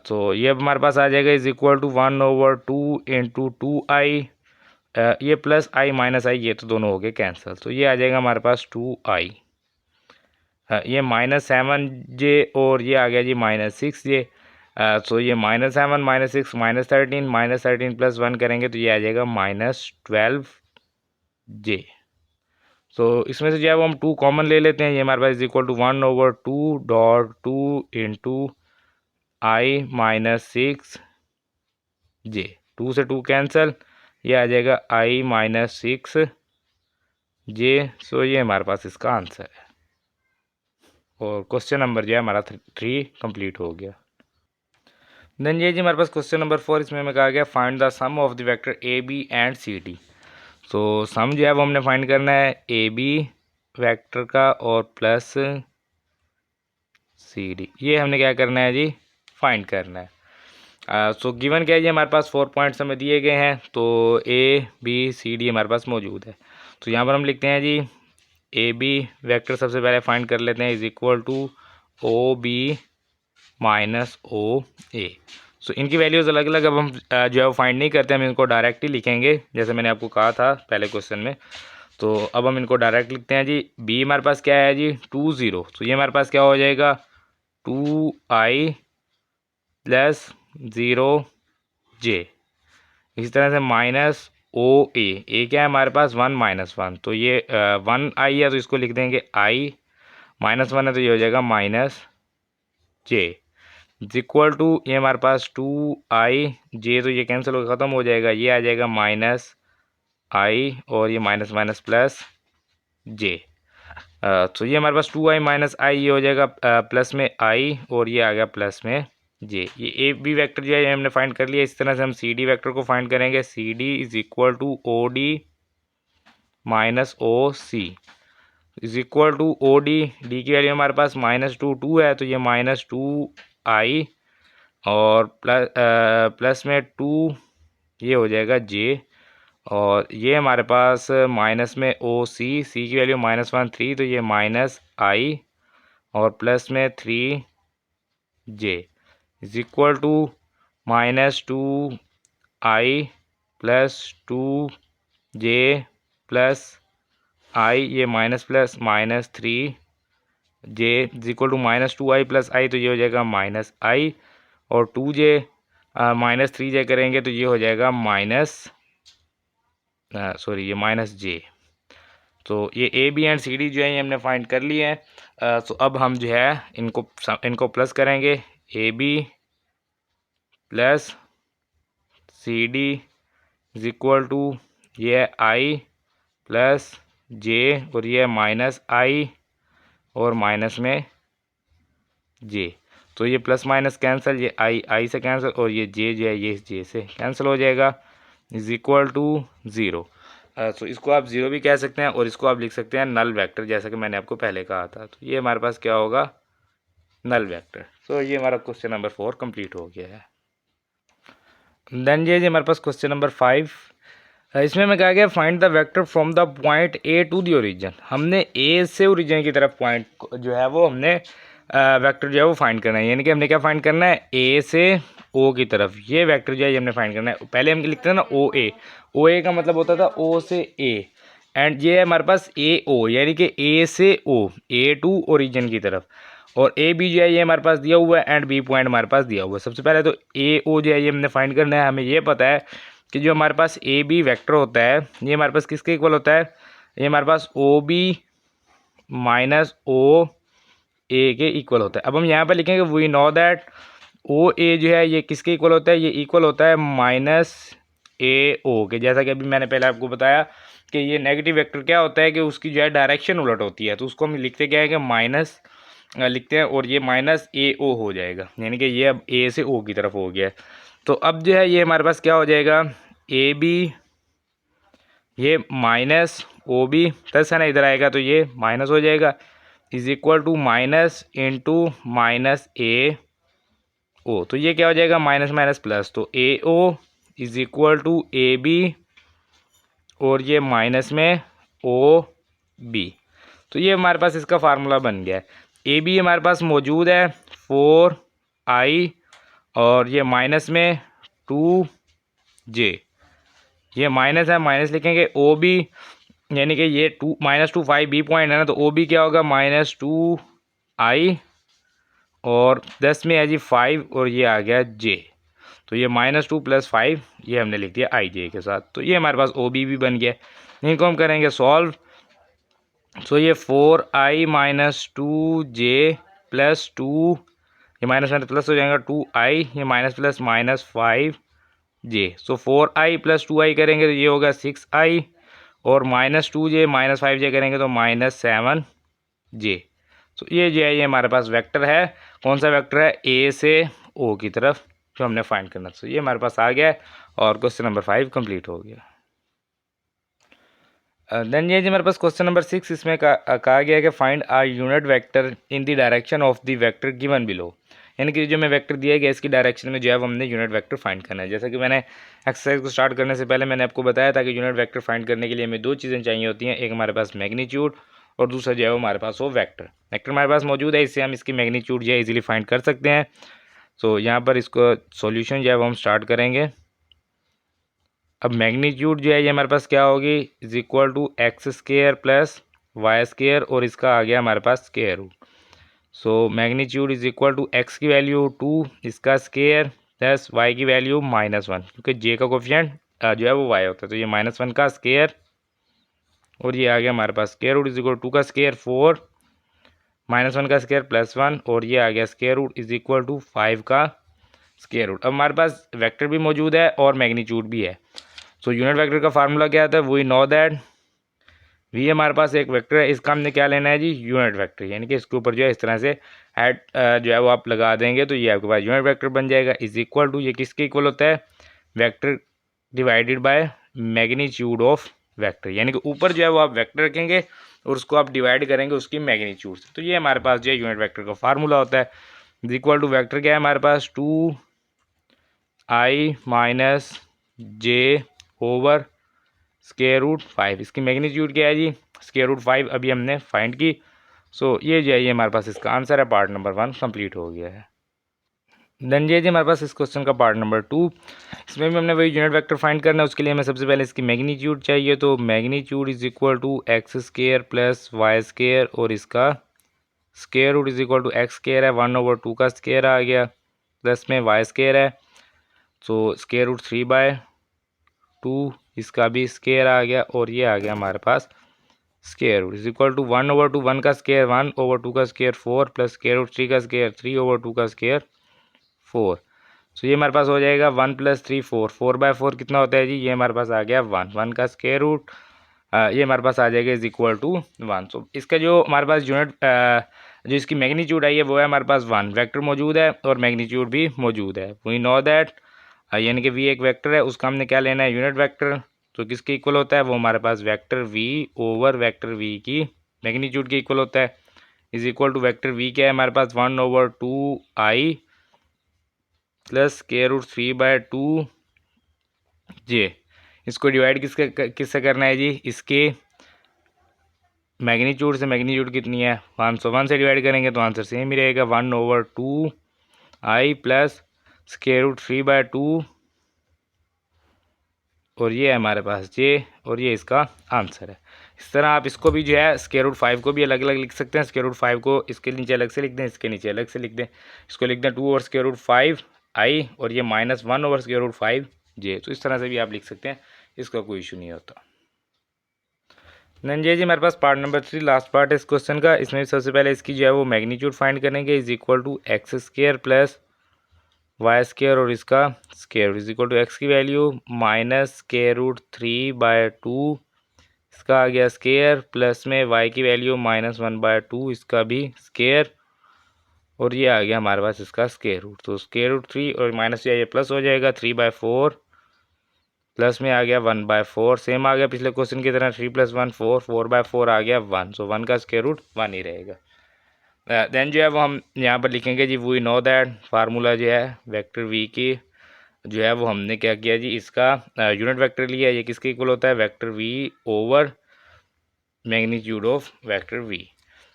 तो ये अब हमारे पास आ जाएगा इज इक्वल टू 1/2 × 2i, ये प्लस i माइनस आई ये तो दोनों हो गए कैंसिल, तो ये आ जाएगा हमारे पास 2i। ये -7j और ये आ गया जी -6j। तो ये -7 -6 -13 -13 + 1 करेंगे तो ये आ जाएगा -12j। तो इसमें से जो है वो हम 2 कॉमन ले लेते हैं। ये हमारे पास is equal to 1/2 × i minus 6 j, 2 से 2 कैंसिल, ये आ जाएगा आई माइनस 6 जे। सो ये हमारे पास इसका आंसर है और क्वेश्चन नंबर जो है हमारा 3 कंप्लीट हो गया। देन ये जी हमारे पास क्वेश्चन नंबर 4, इसमें हमें कहा गया find the sum of the vector A B and C D. तो सम जो है वो हमने फाइंड करना है ए बी वेक्टर का और प्लस सी डी, ये हमने क्या करना है जी, फाइंड करना है। सो गिवन क्या है जी, हमारे पास 4 पॉइंट्स हमें दिए गए हैं, तो ए बी सी डी हमारे पास मौजूद है। तो यहाँ पर हम लिखते हैं जी ए बी वेक्टर सबसे पहले फाइंड कर लेते हैं, is equal to O B minus O A. So इनकी वैल्यूज़ अलग अलग, अब हम जो है वो फाइंड नहीं करते, हम इनको डायरेक्ट ही लिखेंगे जैसे मैंने आपको कहा था पहले क्वेश्चन में। तो अब हम इनको डायरेक्ट लिखते हैं जी। बी हमारे पास क्या है जी 2 0, तो ये हमारे पास क्या हो जाएगा 2i प्लस 0 जे। इसी तरह से माइनस ओ ए क्या है हमारे पास 1 माइनस 1, तो ये 1 आई है तो इसको लिख देंगे आई, माइनस 1 है तो ये हो जाएगा minus J is equal to, ये हमारे पास 2i जे, तो ये कैंसिल होकर ख़त्म हो जाएगा, ये आ जाएगा माइनस आई और ये माइनस माइनस प्लस जे। तो ये हमारे पास 2i माइनस आई, ये हो जाएगा प्लस में आई और ये आ गया प्लस में जे। ये ए बी वैक्टर जो है हमने फाइंड कर लिया। इस तरह से हम सी डी वैक्टर को फाइंड करेंगे, C D is equal to O D minus O C is equal to O D, D की वैल्यू हमारे पास -2 है, तो ये -2i और प्लस में 2 ये हो जाएगा जे, और ये हमारे पास माइनस में ओ सी, सी की वैल्यू -1 3, तो ये -i और प्लस में 3 j is equal to -2i plus 2 j plus i, ये minus plus -3 j is equal to -2i plus i, तो ये हो जाएगा -i और 2j -3j करेंगे तो ये हो जाएगा ये -j। तो ये A B and C D जो है ये हमने फाइंड कर लिए हैं। तो अब हम जो है इनको प्लस करेंगे, A B plus C D is equal to, ये है आई प्लस जे और ये है -i और माइनस में जे। तो ये प्लस माइनस कैंसिल, ये आई से कैंसिल और ये जे जो है ये जे से कैंसिल हो जाएगा इज इक्वल टू 0। तो इसको आप 0 भी कह सकते हैं और इसको आप लिख सकते हैं नल वेक्टर, जैसा कि मैंने आपको पहले कहा था। तो ये हमारे पास क्या होगा, नल वेक्टर। तो ये हमारा क्वेश्चन नंबर 4 कंप्लीट हो गया है। देन ये हमारे पास क्वेश्चन नंबर 5, इसमें मैं कहा गया find the vector from the point A to the origin. हमने ए से ओरिजिन की तरफ पॉइंट जो है वो हमने वेक्टर जो है वो फाइंड करना है, यानी कि हमने क्या फाइंड करना है ए से ओ की तरफ, ये वेक्टर जो है ये हमने फाइंड करना है। पहले हम लिखते हैं ना ओ ए का मतलब होता था ओ से ए, एंड ये है हमारे पास ए ओ, यानी कि ए से ओ, ए टू ओरिजिन की तरफ, और ए बी जो है ये हमारे पास दिया हुआ है एंड बी पॉइंट हमारे पास दिया हुआ है। सबसे पहले तो ए ओ जो है ये हमने फाइंड करना है। हमें ये पता है कि जो हमारे पास ए बी वेक्टर होता है ये हमारे पास किसके इक्वल होता है, ये हमारे पास ओ बी माइनस ओ ए के इक्वल होता है। अब हम यहाँ पर लिखेंगे वी नो दैट ओ ए जो है ये किसके इक्वल होता है, ये इक्वल होता है माइनस ए ओ के। जैसा कि अभी मैंने पहले आपको बताया कि ये नेगेटिव वेक्टर क्या होता है कि उसकी जो है डायरेक्शन उलट होती है, तो उसको हम लिखते क्या है कि माइनस लिखते हैं और ये माइनस ए ओ हो जाएगा, यानी कि ये अब ए से ओ की तरफ हो गया है। तो अब जो है ये हमारे पास क्या हो जाएगा, ए बी ये माइनस ओ बी प्लस है ना, इधर आएगा तो ये माइनस हो जाएगा is equal to minus into minus A O, तो ये क्या हो जाएगा माइनस माइनस प्लस, तो A O is equal to A B और ये माइनस में ओ बी। तो ये हमारे पास इसका फार्मूला बन गया है। ए बी हमारे पास मौजूद है 4i और ये माइनस में 2j, ये माइनस है माइनस लिखेंगे, ओ बी यानी कि ये -2 5 बी पॉइंट है ना, तो ओ बी क्या होगा -2i और 10 में है जी 5 और ये आ गया j, तो ये -2 + 5 ये हमने लिख दिया आई जे के साथ। तो ये हमारे पास ओ बी भी बन गया। इनको हम करेंगे सॉल्व, तो ये 4i - 2j + 2 ये ये माइनस माइनस प्लस हो जाएगा 2i, ये माइनस प्लस माइनस 5j। सो 4i प्लस 2i करेंगे तो ये होगा 6i, और माइनस 2j माइनस 5j करेंगे तो माइनस 7j। तो ये जो है ये हमारे पास वेक्टर है। कौन सा वेक्टर है? ए से ओ की तरफ, जो हमने फाइंड करना। तो ये हमारे पास आ गया है और क्वेश्चन नंबर 5 कंप्लीट हो गया। देन ये जी हमारे पास क्वेश्चन नंबर 6, इसमें कहा गया है कि find a unit vector in the direction of the vector given below. यानी कि जो मैं वेक्टर दिया गया इसकी डायरेक्शन में जो है वो हमने यूनिट वेक्टर फाइंड करना है। जैसा कि मैंने एक्सरसाइज को स्टार्ट करने से पहले मैंने आपको बताया था कि यूनिट वेक्टर फाइंड करने के लिए हमें दो चीज़ें चाहिए होती हैं, एक हमारे पास मैग्नीट्यूड और दूसरा जो है वो हमारे पास वो वेक्टर। वेक्टर हमारे पास मौजूद है, इससे हम इसकी मैग्नीट्यूड जो है इजीली फाइंड कर सकते हैं। सो यहाँ पर इसको सॉल्यूशन जो है वो हम स्टार्ट करेंगे। अब मैग्नीट्यूड जो है ये हमारे पास क्या होगी? Is equal to x square plus Y square, और इसका आ गया हमारे पास square root. So magnitude is equal to x की वैल्यू 2, इसका स्केयर प्लस वाई की वैल्यू -1, क्योंकि जे का कोफिशिएंट जो है वो वाई होता है, तो ये -1 का स्केयर, और ये आ गया हमारे पास स्केयर रूट इज इक्वल 2 का स्केयर 4, -1 का स्केयर +1, और ये आ गया square root is equal to 5 का स्केयर रूट। अब हमारे पास वेक्टर भी मौजूद है और मैग्नीट्यूड भी है। सो यूनिट वेक्टर का फार्मूला क्या आता है? वी नो दैट वी हमारे पास एक वेक्टर है, इसका हमने क्या लेना है जी? Unit vector. यानी कि इसके ऊपर जो है इस तरह से ऐड जो है वो आप लगा देंगे तो ये आपके पास यूनिट वेक्टर बन जाएगा। इज इक्वल टू, ये किसके इक्वल होता है? Vector divided by magnitude of vector. यानी कि ऊपर जो है वो आप वेक्टर रखेंगे और उसको आप डिवाइड करेंगे उसकी मैग्नीट्यूड से। तो ये हमारे पास जो है यूनिट वेक्टर का फार्मूला होता है। इज इक्वल टू वेक्टर क्या है हमारे पास? 2i माइनस जे ओवर स्केयर रूट 5। इसकी मैग्नीट्यूड क्या है जी? स्केयर रूट 5 अभी हमने फाइंड की। सो ये जो है ये हमारे पास इसका आंसर है। पार्ट नंबर 1 कंप्लीट हो गया है। देन ये जी हमारे पास इस क्वेश्चन का पार्ट नंबर 2, इसमें भी हमने वही यूनिट वेक्टर फाइंड करना है। उसके लिए हमें सबसे पहले इसकी मैग्नीट्यूड चाहिए। तो magnitude is equal to x square plus Y square, और इसका square root is equal to x square है 1/2 का स्केयर आ गया, प्लस में वाई स्केयर है, सो स्केयर रूट 3/2, इसका भी स्केयर आ गया, और ये आ गया हमारे पास square root is equal to 1/2, 1 का स्केयर 1/2 का स्केयर 4, प्लस स्केयर रूट 3 का स्केयर 3/2 का स्केयर 4। सो ये हमारे पास हो जाएगा 1 + 3 4, 4/4 कितना होता है जी? ये हमारे पास आ गया 1 का स्केयर रूट, ये हमारे पास आ जाएगा इज इक्वल टू 1। सो इसका जो हमारे पास यूनिट जो इसकी मैग्नीट्यूड आई है वो है हमारे पास 1। वेक्टर मौजूद है और मैग्नीट्यूड भी मौजूद है। वी नो दैट यानी कि वी एक वेक्टर है, उसका हमने क्या लेना है? Unit vector. तो किसके इक्वल होता है? वो हमारे पास vector we over vector v की मैग्नीट्यूड के इक्वल होता है। Is equal to vector v क्या है हमारे पास? 1/2i plus square root 3/2 j. इसको डिवाइड किससे करना है जी? इसके मैग्नीट्यूड से। मैग्नीट्यूड कितनी है? 1 से डिवाइड करेंगे तो आंसर सेम ही रहेगा, 1/2i प्लस स्केयर रूट 3/2, और ये है हमारे पास जे, और ये इसका आंसर है। इस तरह आप इसको भी जो है स्केयर रूट 5 को भी अलग अलग लिख सकते हैं। स्केयर रूट 5 को इसके नीचे अलग से लिख दें, इसके नीचे अलग से लिख दें। इसको लिख दें 2 ओवर स्केयर रूट 5i, और ये -1 ओवर स्केयर रूट 5j। तो इस तरह से भी आप लिख सकते हैं, इसका कोई इशू नहीं होता। देन जी हमारे पास पार्ट नंबर 3 लास्ट पार्ट है इस क्वेश्चन का। इसमें सबसे पहले इसकी जो है वो मैग्नीट्यूड फाइंड करेंगे। Is equal to x square plus Y square, और इसका square is equal to x की वैल्यू माइनस स्केयर रूट 3/2, इसका आ गया स्केयर, प्लस में वाई की वैल्यू -1/2, इसका भी स्केयर, और ये आ गया हमारे पास इसका स्केयर रूट। तो स्केयर रूट 3 और माइनस ये प्लस हो जाएगा 3/4, प्लस में आ गया 1/4, सेम आ गया पिछले क्वेश्चन की तरह 3 + 1 4, 4/4 आ गया 1। सो 1 का स्केयर रूट 1 ही रहेगा। देन जो है वो हम यहाँ पर लिखेंगे जी वी नो दैट फार्मूला जो है वेक्टर वी की जो है वो हमने क्या किया जी? इसका यूनिट वेक्टर लिया। ये किसके इक्वल होता है? Vector we over magnitude of vector V.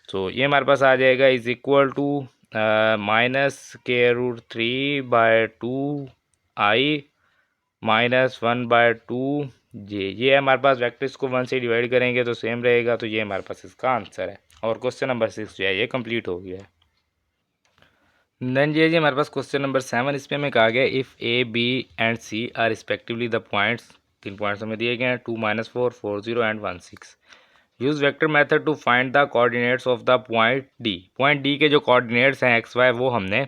तो ये हमारे पास आ जाएगा is equal to minus square root 3/2i -1/2 J. ये हमारे पास वेक्टर, इसको 1 से डिवाइड करेंगे तो सेम रहेगा। तो ये हमारे पास इसका आंसर है, और क्वेश्चन नंबर 6 जो है ये कंप्लीट हो गया है। देन ये जी हमारे पास क्वेश्चन नंबर 7, इसमें हमें कहा गया if A B and C are respectively the points, 3 points हमें दिए गए हैं 2 -4 4 0 and 1 6। Use vector method to find the coordinates of the point D. Point D के जो कोऑर्डिनेट्स हैं एक्स वाई वो हमने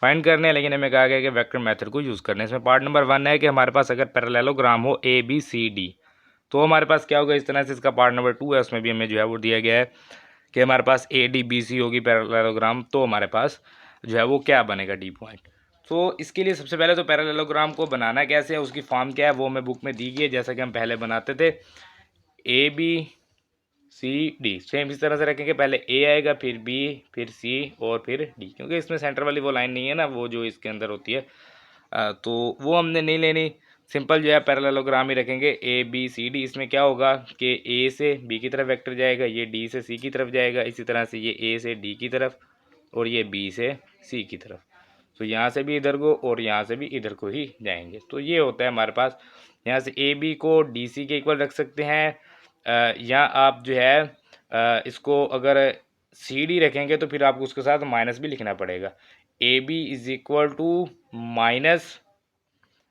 फाइंड करने हैं, लेकिन हमें कहा गया कि वेक्टर मेथड को यूज़ करने। इसमें पार्ट नंबर 1 है कि हमारे पास अगर पैरेललोग्राम हो ए बी सी डी, तो हमारे पास क्या होगा इस तरह से। इसका पार्ट नंबर 2 है, उसमें भी हमें जो है वो दिया गया है कि हमारे पास ए डी बी सी होगी पैरेललोग्राम, तो हमारे पास जो है वो क्या बनेगा, डी पॉइंट। तो इसके लिए सबसे पहले तो पैरेललोग्राम को बनाना कैसे है, उसकी फॉर्म क्या है वो हमें बुक में दी गई है, जैसा कि हम पहले बनाते थे। A B C D same इस तरह से रखेंगे, पहले ए आएगा, फिर बी, फिर सी और फिर डी, क्योंकि इसमें सेंटर वाली वो लाइन नहीं है ना, वो जो इसके अंदर होती है, तो वो हमने नहीं लेनी। सिंपल जो है पैरेललोग्राम ही रखेंगे ए बी सी डी। इसमें क्या होगा कि ए से बी की तरफ वेक्टर जाएगा, ये डी से सी की तरफ जाएगा, इसी तरह से ये ए से डी की तरफ और ये बी से सी की तरफ। तो यहाँ से भी इधर को और यहाँ से भी इधर को ही जाएंगे। तो ये होता है हमारे पास। यहाँ से ए बी को डी सी के इक्वल रख सकते हैं, या आप जो है इसको अगर सी डी रखेंगे तो फिर आपको उसके साथ माइनस भी लिखना पड़ेगा। A B is equal to minus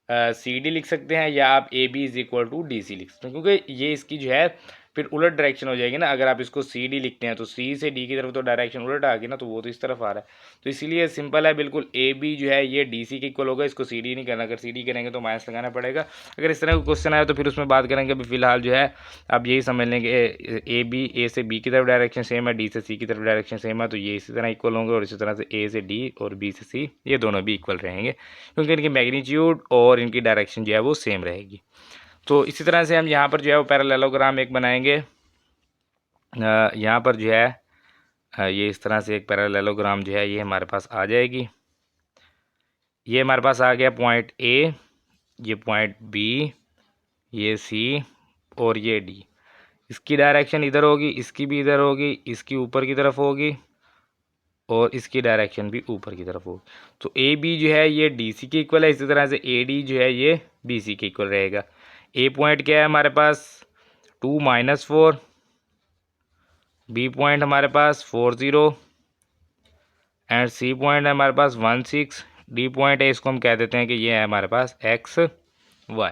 C D लिख सकते हैं, या आप A B is equal to D C लिख सकते हैं, क्योंकि ये इसकी जो है फिर उलट डायरेक्शन हो जाएगी ना। अगर आप इसको सी डी लिखते हैं तो सी से डी की तरफ तो डायरेक्शन उलट आ गई ना, तो वो तो इस तरफ आ रहा है। तो इसीलिए सिंपल है बिल्कुल, ए बी जो है ये डी सी के इक्वल होगा, इसको सी डी नहीं करना। अगर सी डी करेंगे तो माइनस लगाना पड़ेगा। अगर इस तरह का क्वेश्चन आया तो फिर उसमें बात करेंगे। अभी फिलहाल जो है आप यही समझ लेंगे, ए बी, ए से बी की तरफ डायरेक्शन सेम है, डी से सी की तरफ डायरेक्शन सेम है, तो ये इसी तरह इक्वल होंगे, और इसी तरह से ए से डी और बी से सी ये दोनों भी इक्वल रहेंगे, क्योंकि इनकी मैग्नीट्यूड और इनकी डायरेक्शन जो है वो सेम रहेगी। तो इसी तरह से हम यहाँ पर जो है वो पैरेललोग्राम एक बनाएंगे। यहाँ पर जो है ये इस तरह से एक पैरेललोग्राम जो है ये हमारे पास आ जाएगी। ये हमारे पास आ गया पॉइंट ए, ये पॉइंट बी, ये सी और ये डी। इसकी डायरेक्शन इधर होगी, इसकी भी इधर होगी, इसकी ऊपर की तरफ होगी और इसकी डायरेक्शन भी ऊपर की तरफ होगी। तो ए बी जो है ये डी सी के इक्वल है, इसी तरह से ए डी जो है ये बी सी के इक्वल रहेगा। ए पॉइंट क्या है हमारे पास 2 - 4, बी पॉइंट हमारे पास 4 0 एंड सी पॉइंट है हमारे पास 1 6, डी पॉइंट है इसको हम कह देते हैं कि ये है हमारे पास एक्स वाई।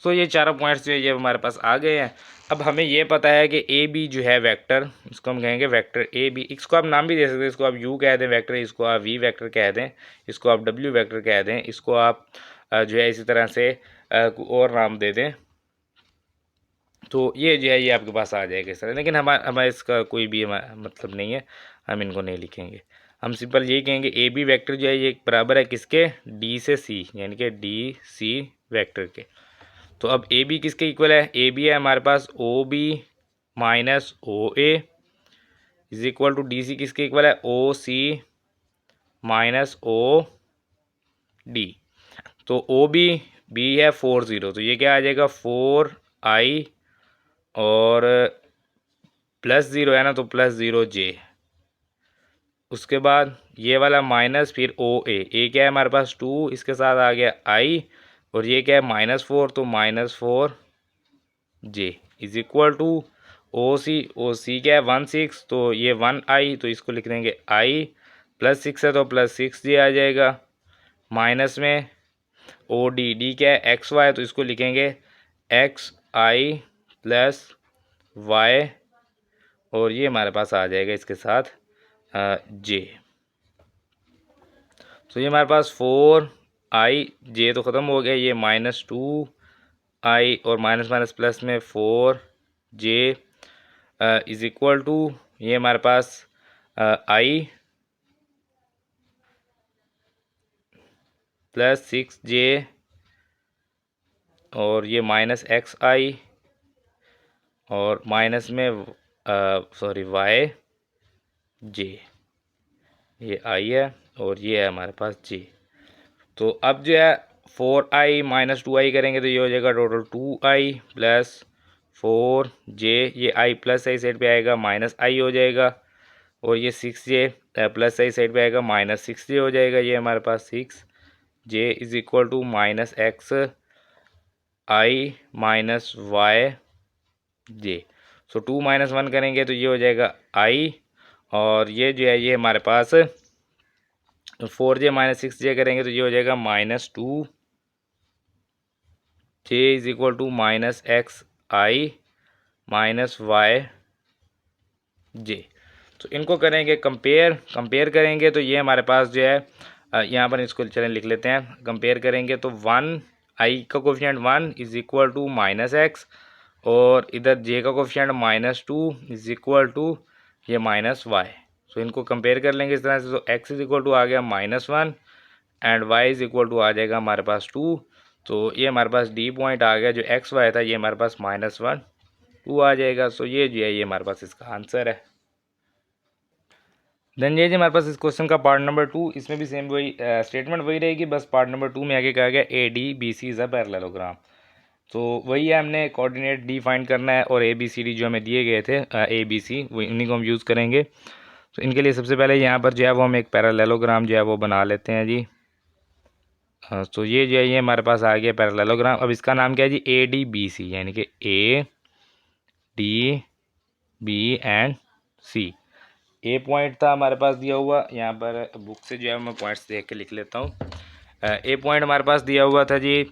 सो ये चारों पॉइंट्स जो है ये हमारे पास आ गए हैं। अब हमें ये पता है कि ए बी जो है वेक्टर, इसको हम कहेंगे वेक्टर ए बी। इसको आप नाम भी दे सकते हैं, इसको आप यू कह दें वेक्टर, इसको आप वी वेक्टर कह दें, इसको आप डब्ल्यू वेक्टर कह दें, इसको आप जो है इसी तरह से और नाम दे दें। तो ये जो है ये आपके पास आ जाएगा इस तरह, लेकिन हमारा इसका कोई भी मतलब नहीं है, हम इनको नहीं लिखेंगे। हम सिंपल यही कहेंगे ए बी वैक्टर जो है ये बराबर है किसके, डी से सी, यानी कि डी सी वैक्टर के। तो अब ए बी किसके इक्वल है, ए बी है हमारे पास O B minus O A is equal to D C किसके इक्वल है, ओ सी माइनस ओ डी। तो ओ बी बी है 4 0, तो ये क्या आ जाएगा 4i और प्लस 0 है ना, तो प्लस 0j। उसके बाद ये वाला माइनस, फिर ओ ए क्या है हमारे पास 2, इसके साथ आ गया i, और ये क्या है -4, तो -4j is equal to O C क्या है 1 6, तो ये 1i, तो इसको लिख देंगे i, +6 है तो +6j आ जाएगा। माइनस में ओ डी क्या है एक्स वाई, तो इसको लिखेंगे xi + y, और ये हमारे पास आ जाएगा इसके साथ j। तो ये हमारे पास 4i, j तो ख़त्म हो गया, ये -2i और माइनस माइनस प्लस में 4j इज इक्वल टू ये हमारे पास i + 6j और ये -xi और माइनस में y j, ये i है और ये है हमारे पास j। तो अब जो है 4i - 2i करेंगे तो ये हो जाएगा टोटल 2i + 4j, ये i प्लस आई साइड पे आएगा -i हो जाएगा, और ये 6j प्लस आई साइड पे आएगा -6j हो जाएगा। ये हमारे पास 6j is equal to -xi - yj। So 2 - 1 करेंगे तो ये हो जाएगा i, और ये जो है ये हमारे पास 4j - 6j करेंगे तो ये हो जाएगा -2j is equal to -xi - yj। तो इनको करेंगे कंपेयर करेंगे तो ये हमारे पास जो है यहाँ पर इसको चलें लिख लेते हैं, कंपेयर करेंगे तो 1 आई का coefficient 1 is equal to minus x, और इधर जे का कोफिशिएंट -2 इज़ इक्वल टू ये -y। सो इनको कंपेयर कर लेंगे इस तरह से। तो x इज़ इक्वल टू आ गया -1 and y is equal to आ जाएगा हमारे पास 2। तो ये हमारे पास डी पॉइंट आ गया, जो एक्स वाई था ये हमारे पास -1 2 आ जाएगा। सो ये जो है ये हमारे पास इसका आंसर है। देन ये जी हमारे पास इस क्वेश्चन का पार्ट नंबर 2, इसमें भी सेम वही स्टेटमेंट वही रहेगी, बस पार्ट नंबर 2 में आगे कहा गया A D B C is a parallelogram. तो वही है, हमने कोऑर्डिनेट डी फाइंड करना है और ए बी सी डी जो हमें दिए गए थे ए बी सी, वही इन्हीं को हम यूज़ करेंगे। तो इनके लिए सबसे पहले यहाँ पर जो है वो हम एक पैरेललोग्राम जो है वो बना लेते हैं जी। तो ये जो है ये हमारे पास आ गया पैरेललोग्राम। अब इसका नाम क्या है जी, ए डी बी सी, यानी कि A D B and C. A point था हमारे पास दिया हुआ, यहाँ पर बुक से जो है मैं पॉइंट्स देख के लिख लेता हूँ। ए पॉइंट हमारे पास दिया हुआ था जी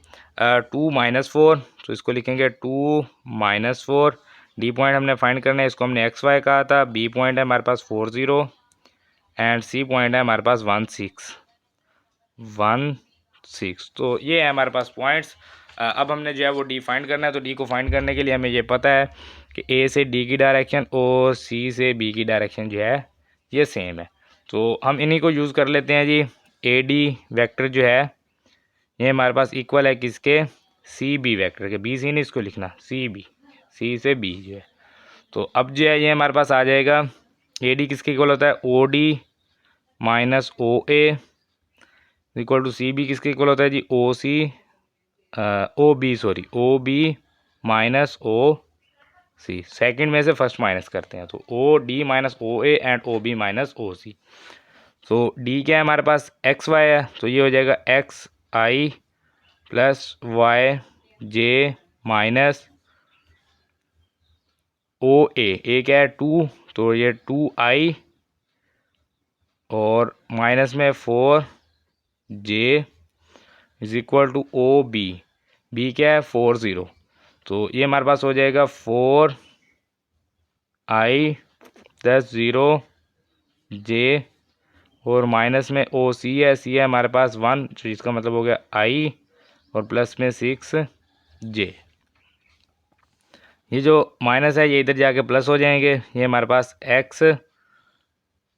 2 -4, तो इसको लिखेंगे 2 -4। डी पॉइंट हमने फाइंड करना है, इसको हमने एक्स वाई कहा था। बी पॉइंट है हमारे पास 4 0 एंड सी पॉइंट है हमारे पास 1 6। तो ये है हमारे पास पॉइंट्स। अब हमने जो है वो डी फाइंड करना है। तो डी को फाइंड करने के लिए हमें ये पता है कि ए से डी की डायरेक्शन और सी से बी की डायरेक्शन जो है ये सेम है। तो हम इन्हीं को यूज़ कर लेते हैं जी। ए डी वेक्टर जो है ये हमारे पास इक्वल है किसके, सी बी वेक्टर के। बी सी नहीं इसको लिखना, सी बी, सी से बी जो है। तो अब जो है ये हमारे पास आ जाएगा, ए डी किसके इक्वल होता है, O D minus O A equal to C B किसके इक्वल होता है जी, O C O B, sorry O B minus O C. Second में से फर्स्ट माइनस करते हैं, तो O D minus O A and O B minus O C. तो डी क्या है हमारे पास, एक्स वाई है, तो ये हो जाएगा x I plus Y J minus O A क्या है 2, तो ये 2i और माइनस में 4j is equal to O B. B क्या है 4 0, तो ये हमारे पास हो जाएगा 4i प्लस 0j और माइनस में ओ सी है, सी है हमारे पास 1, तो इसका मतलब हो गया i और प्लस में 6j। ये जो माइनस है ये इधर जाके प्लस हो जाएंगे। ये हमारे पास x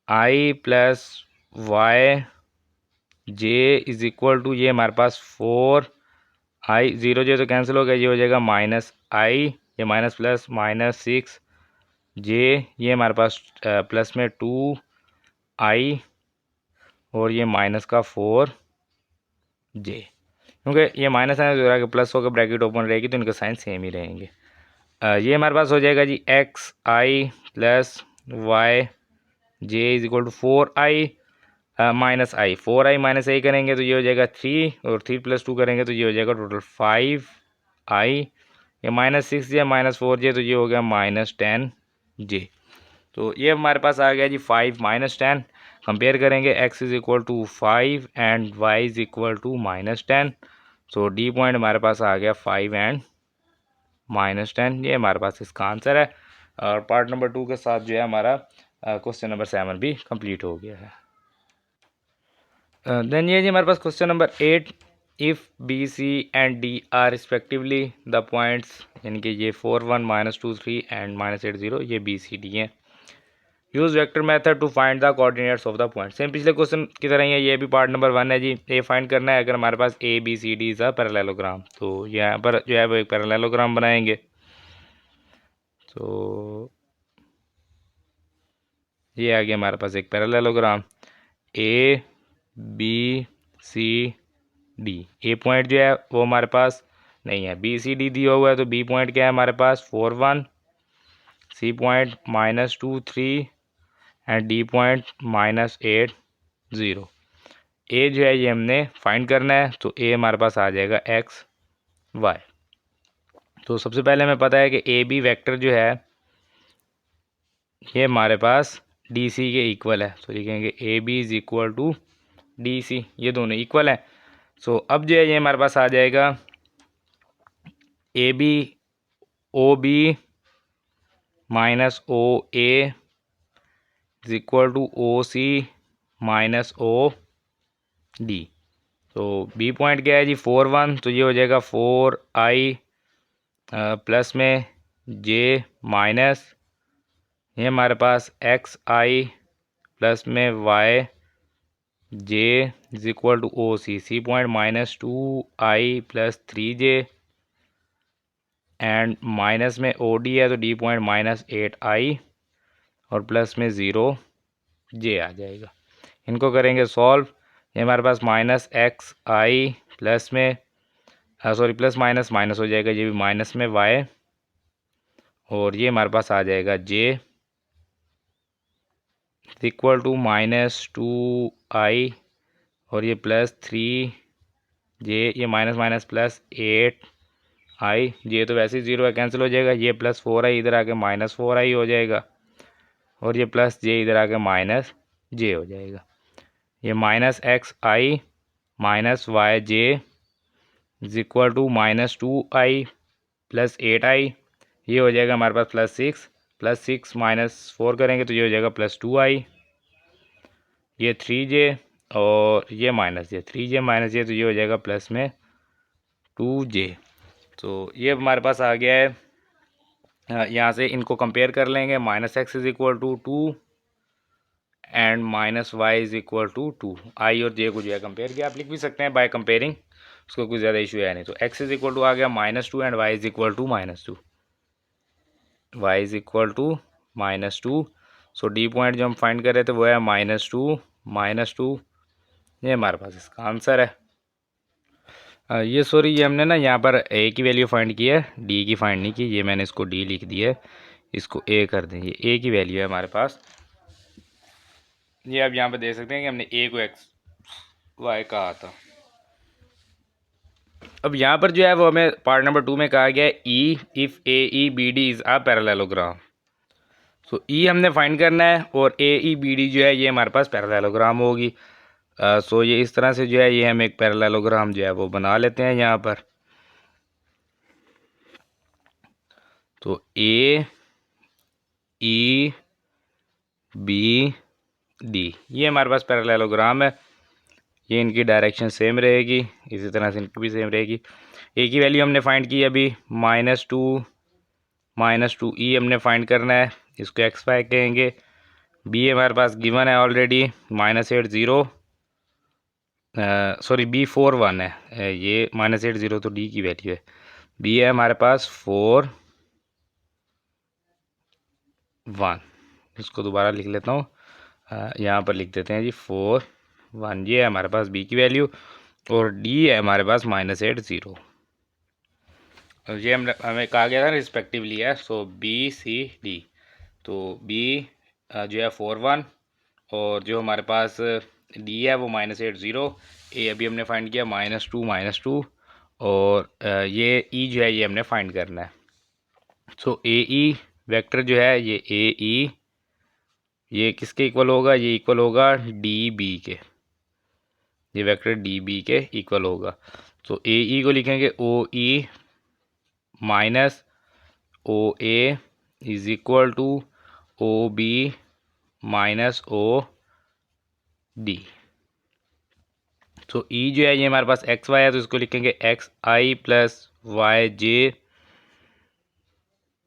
I plus Y J is equal to, ये हमारे पास 4i 0 जो तो कैंसिल हो गया, ये हो जाएगा -i, ये माइनस प्लस -6j, ये हमारे पास प्लस में 2i और ये माइनस का 4j। क्योंकि ये माइनस है जो आगे प्लस होकर ब्रैकेट ओपन रहेगी तो इनके साइन सेम ही रहेंगे। ये हमारे पास हो जाएगा जी x I plus Y J is equal to 4i minus i, 4i minus i करेंगे तो ये हो जाएगा 3 और 3 + 2 करेंगे तो ये हो जाएगा टोटल 5i। ये -6j -4j, तो ये हो गया -10j। तो ये हमारे पास आ गया जी 5 -10। कंपेयर करेंगे x is equal to 5 and y is equal to -10। So D point हमारे पास आ गया 5 एंड -10। ये हमारे पास इसका आंसर है। और पार्ट नंबर 2 के साथ जो है हमारा क्वेश्चन नंबर 7 भी कंप्लीट हो गया है। देन ये जी हमारे पास question number 8, if B C and D are respectively the points, यानी कि ये 4 1 -2 3 एंड -8 0, ये बी सी डी हैं। Use vector method to find the coordinates of the point. Same पिछले क्वेश्चन की तरह ही है, ये भी पार्ट नंबर 1 है जी। ए फाइंड करना है अगर हमारे पास A B C D is a parallelogram, तो यहाँ पर जो है वो एक पैरेललोग्राम बनाएंगे। तो ये आ गया हमारे पास एक parallelogram, A B C D. A point जो है वो हमारे पास नहीं है, बी सी डी दिया हुआ है, तो बी पॉइंट क्या है हमारे पास 4 1, C point -2 3 and D point -8 0। A जो है ये हमने फाइंड करना है, तो ए हमारे पास आ जाएगा एक्स वाई। तो सबसे पहले हमें पता है कि ए बी वेक्टर जो है ये हमारे पास डी सी के इक्वल है, तो लिखेंगे A B is equal to D C, ये दोनों इक्वल है। सो अब जो है ये हमारे पास आ जाएगा A B O B minus O A is equal to O C minus O D. तो बी पॉइंट क्या है जी 4 1, तो ये हो जाएगा 4i प्लस में जे माइनस ये हमारे पास एक्स आई प्लस में Y J is equal to O C point minus 2i plus 3j and minus में ओ डी है तो डी पॉइंट माइनस 8i और प्लस में 0j आ जाएगा। इनको करेंगे सॉल्व। ये हमारे पास माइनस एक्स आई प्लस में सॉरी प्लस माइनस माइनस हो जाएगा, ये भी माइनस में वाई और ये हमारे पास आ जाएगा J equal to minus 2i और ये प्लस 3j, ये माइनस माइनस प्लस 8i, ये तो वैसे ही 0 है कैंसिल हो जाएगा, ये प्लस 4i इधर आके माइनस 4i हो जाएगा और ये प्लस j इधर आके माइनस j हो जाएगा। ये minus X I minus Y J is equal to minus 2i plus 8i, ये हो जाएगा हमारे पास प्लस 6 माइनस 4 करेंगे तो ये हो जाएगा प्लस 2i, ये 3j और ये माइनस ये 3j माइनस ये तो ये हो जाएगा प्लस में 2j। तो ये हमारे पास आ गया है। यहाँ से इनको कंपेयर कर लेंगे, minus x is equal to 2 and minus Y is equal to 2, I और जे को जो है कंपेयर किया, आप लिख भी सकते हैं बाय कंपेयरिंग, उसको कुछ ज़्यादा इशू है नहीं। तो एक्स इज इक्वल टू आ गया -2 and Y is equal to -2, Y is equal to -2। So D point जो हम फाइंड कर रहे थे वो है -2, ये हमारे पास इसका आंसर है। ये सॉरी ये हमने ना यहाँ पर ए की वैल्यू फाइंड की है, डी की फाइंड नहीं की, ये मैंने इसको डी लिख दिया है, इसको ए कर दें, ये ए की वैल्यू है हमारे पास। ये आप यहाँ पे देख सकते हैं कि हमने ए को एक्स वाई कहा था। अब यहाँ पर जो है वो हमें पार्ट नंबर 2 में कहा गया है E if A E B D is a parallelogram. So E हमने फाइंड करना है और ए ई बी डी जो है ये हमारे पास पैरेललोग्राम होगी। सो ये इस तरह से जो है ये हम एक पैरेललोग्राम जो है वो बना लेते हैं यहाँ पर। तो ए ई बी डी ये हमारे पास पैरेललोग्राम है, ये इनकी डायरेक्शन सेम रहेगी, इसी तरह से इनकी भी सेम रहेगी। ए की वैल्यू हमने फाइंड की अभी -2 ई हमने फाइंड करना है, इसको एक्स वाई कहेंगे। बी हमारे पास गिवन है ऑलरेडी -8 0, सॉरी बी 4 1 है, ये -8 0 तो डी की वैल्यू है। बी है हमारे पास 4 1, इसको दोबारा लिख लेता हूँ, यहाँ पर लिख देते हैं जी 4 1, ये है हमारे पास बी की वैल्यू और डी है हमारे पास -8 0। ये हमें कहा गया था रिस्पेक्टिवली है, सो बी सी डी। तो बी जो है 4 1 और जो हमारे पास डी है वो -8 0, ए अभी हमने फाइंड किया -2 और ये ई जो है ये हमने फाइंड करना है। सो ए ई वेक्टर जो है ये ए ई ये किसके इक्वल होगा, ये इक्वल होगा डी बी के, ये वेक्टर डी बी के इक्वल होगा। तो ए ई को लिखेंगे O E minus O A is equal to O B minus O D. तो ई जो है ये हमारे पास एक्स वाई है तो इसको लिखेंगे एक्स आई प्लस वाई जे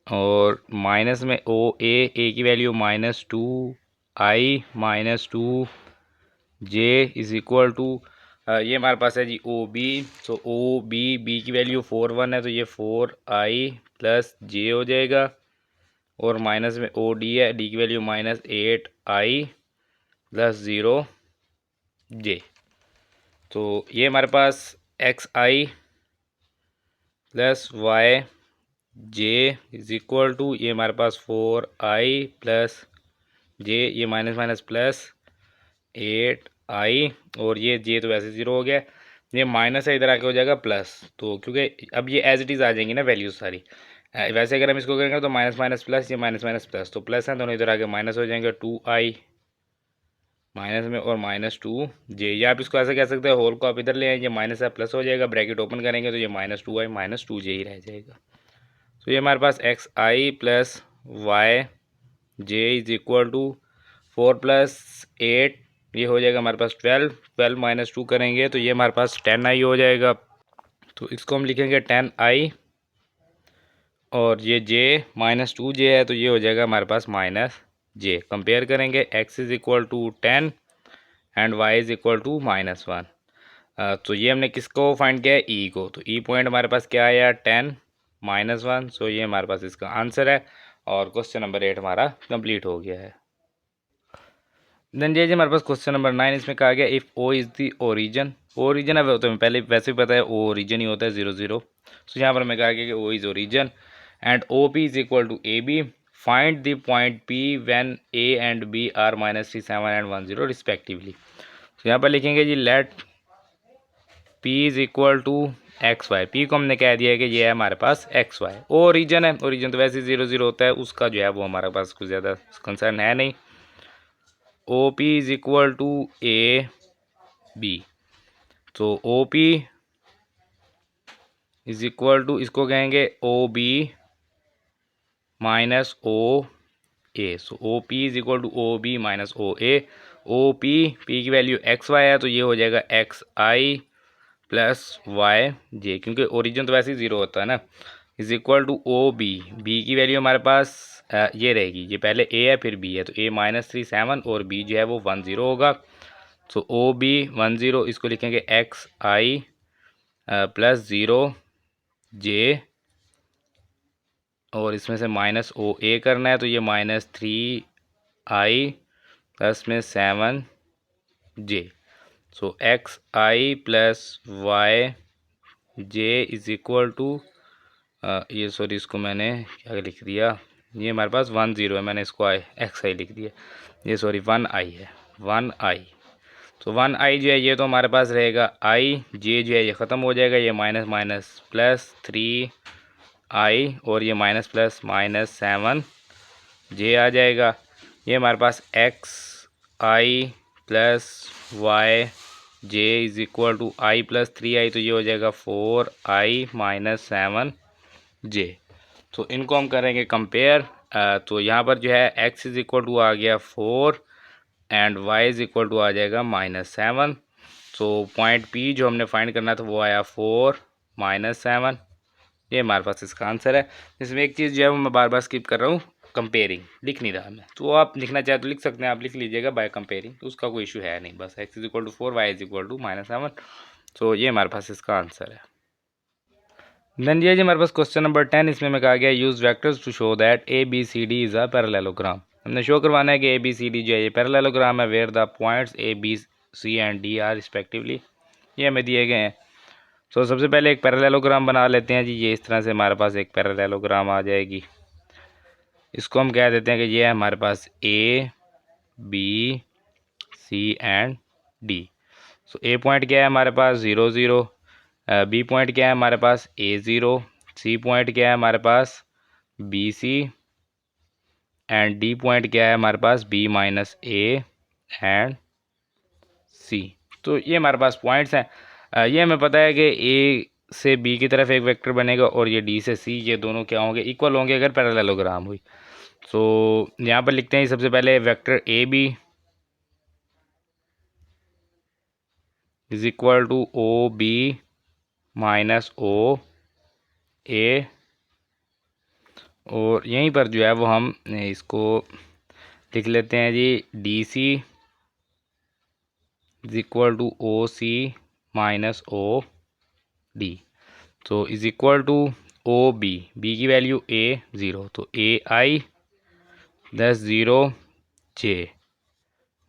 और माइनस में ओ ए की value -2i -2 J is equal to ये हमारे पास है जी O B. So O B की वैल्यू 4 1 है तो ये 4i प्लस जे हो जाएगा और माइनस में ओ डी है, डी की वैल्यू -8i प्लस 0j। तो ये हमारे पास x I plus Y J is equal to ये हमारे पास 4i प्लस जे, ये माइनस माइनस प्लस 8i और ये जे तो वैसे 0 हो गया, ये माइनस है इधर आके हो जाएगा प्लस। तो क्योंकि अब ये एज इट इज़ आ जाएंगी ना वैल्यूज सारी, वैसे अगर हम इसको करेंगे तो माइनस माइनस प्लस, ये माइनस माइनस प्लस, तो प्लस है दोनों इधर आके माइनस हो जाएंगे 2i माइनस में और -2j। या आप इसको ऐसे कह सकते हैं होल को आप इधर ले आएंगे, माइनस है प्लस हो जाएगा, ब्रैकेट ओपन करेंगे तो ये -2i -2j ही रह जाएगा। तो ये हमारे पास x I plus Y J is equal to 4 + 8 ये हो जाएगा हमारे पास 12, 12 माइनस 2 करेंगे तो ये हमारे पास 10i हो जाएगा। तो इसको हम लिखेंगे 10i, और ये j माइनस 2j है तो ये हो जाएगा हमारे पास माइनस j। कंपेयर करेंगे, x is equal to 10 and y is equal to -1। तो ये हमने किसको फाइंड किया है, e को। तो e पॉइंट हमारे पास क्या आया, 10 -1। सो ये हमारे पास इसका आंसर है, और क्वेश्चन नंबर 8 हमारा कंप्लीट हो गया है। देन ये हमारे पास क्वेश्चन नंबर 9, इसमें कहा गया if O is the origin. Origin है तो हमें पहले वैसे भी पता है ओ ओरिजन ही होता है 0 0। सो यहाँ पर हमें कहा गया कि O is origin and O P is equal to A B, find the point P when A and B are -3 7 and 1 0 respectively. तो यहाँ पर लिखेंगे जी let P is equal to x y. P को हमने कह दिया है कि ये है हमारे पास एक्स वाई। ओ ओरिजन है, ओरिजन तो वैसे 0 0 होता है, उसका जो है वो हमारे पास कुछ ज़्यादा कंसर्न है नहीं। O P is equal to A B, तो O P is equal to, इसको कहेंगे O B minus O A. So O P is equal to O B minus O A. O P, P की value x y है तो ये हो जाएगा x आई plus Y j, क्योंकि origin तो वैसे ही 0 होता है ना। Is equal to O B, B की वैल्यू हमारे पास ये रहेगी, ये पहले ए है फिर बी है, तो ए -3 7 और बी जो है वो 1 0 होगा। सो ओ बी 1 0, इसको लिखेंगे एक्स आई प्लस 0 जे, और इसमें से माइनस ओ ए करना है तो ये -3i प्लस में 7 j. So x I plus Y j is equal to, ये सॉरी इसको मैंने क्या लिख दिया, ये हमारे पास 1 0 है, मैंने इसको एक्स आई लिख दिया, ये सॉरी 1i है, 1i। तो 1i जो है ये तो हमारे पास रहेगा, i जे जो है ये ख़त्म हो जाएगा, ये माइनस माइनस प्लस 3i, और ये माइनस प्लस माइनस 7 जे आ जाएगा। ये हमारे पास x I plus Y j is equal to i plus 3i, तो ये हो जाएगा 4i माइनस 7 जे। तो इनको हम करेंगे कंपेयर। तो यहाँ पर जो है x इज़ इक्वल टू आ गया 4 and y is equal to आ जाएगा -7। तो पॉइंट P जो हमने फाइंड करना था वो आया 4 -7। ये हमारे पास इसका आंसर है। इसमें एक चीज़ जो है वो मैं बार बार स्किप कर रहा हूँ, कंपेयरिंग लिख नहीं रहा मैं, तो आप लिखना चाहे तो लिख सकते हैं, आप लिख लीजिएगा बाय कंपेयरिंग, तो उसका कोई इशू है नहीं, बस x is equal to 4 y is equal to -7। तो ये हमारे पास इसका आंसर है। देन ये हमारे पास क्वेश्चन नंबर 10, इसमें मैं कहा गया use vectors to show that A B C D is a parallelogram. हमने शो करवाना है कि ए बी सी डी जो है ये पैरेललोग्राम है, where the points A B C and D are respectively. ये हमें दिए गए हैं। सो सबसे पहले एक पैरेललोग्राम बना लेते हैं जी। ये इस तरह से हमारे पास एक पैरेललोग्राम आ जाएगी। इसको हम कह देते हैं कि ये है हमारे पास A B C and D. So A point क्या है हमारे पास 0 0, बी पॉइंट क्या है हमारे पास A0, सी पॉइंट क्या है हमारे पास BC एंड डी पॉइंट क्या है हमारे पास B minus A and C। तो ये हमारे पास पॉइंट्स हैं। ये हमें पता है कि A से B की तरफ एक वेक्टर बनेगा और ये D से C, ये दोनों क्या होंगे, इक्वल होंगे अगर पैरेललोग्राम हुई। सो यहाँ पर लिखते हैं सबसे पहले vector AB is equal to OB minus OA, और यहीं पर जो है वो हम इसको लिख लेते हैं जी DC is equal to OC minus OD। तो is equal to OB, B की वैल्यू A 0, तो AI plus 0 J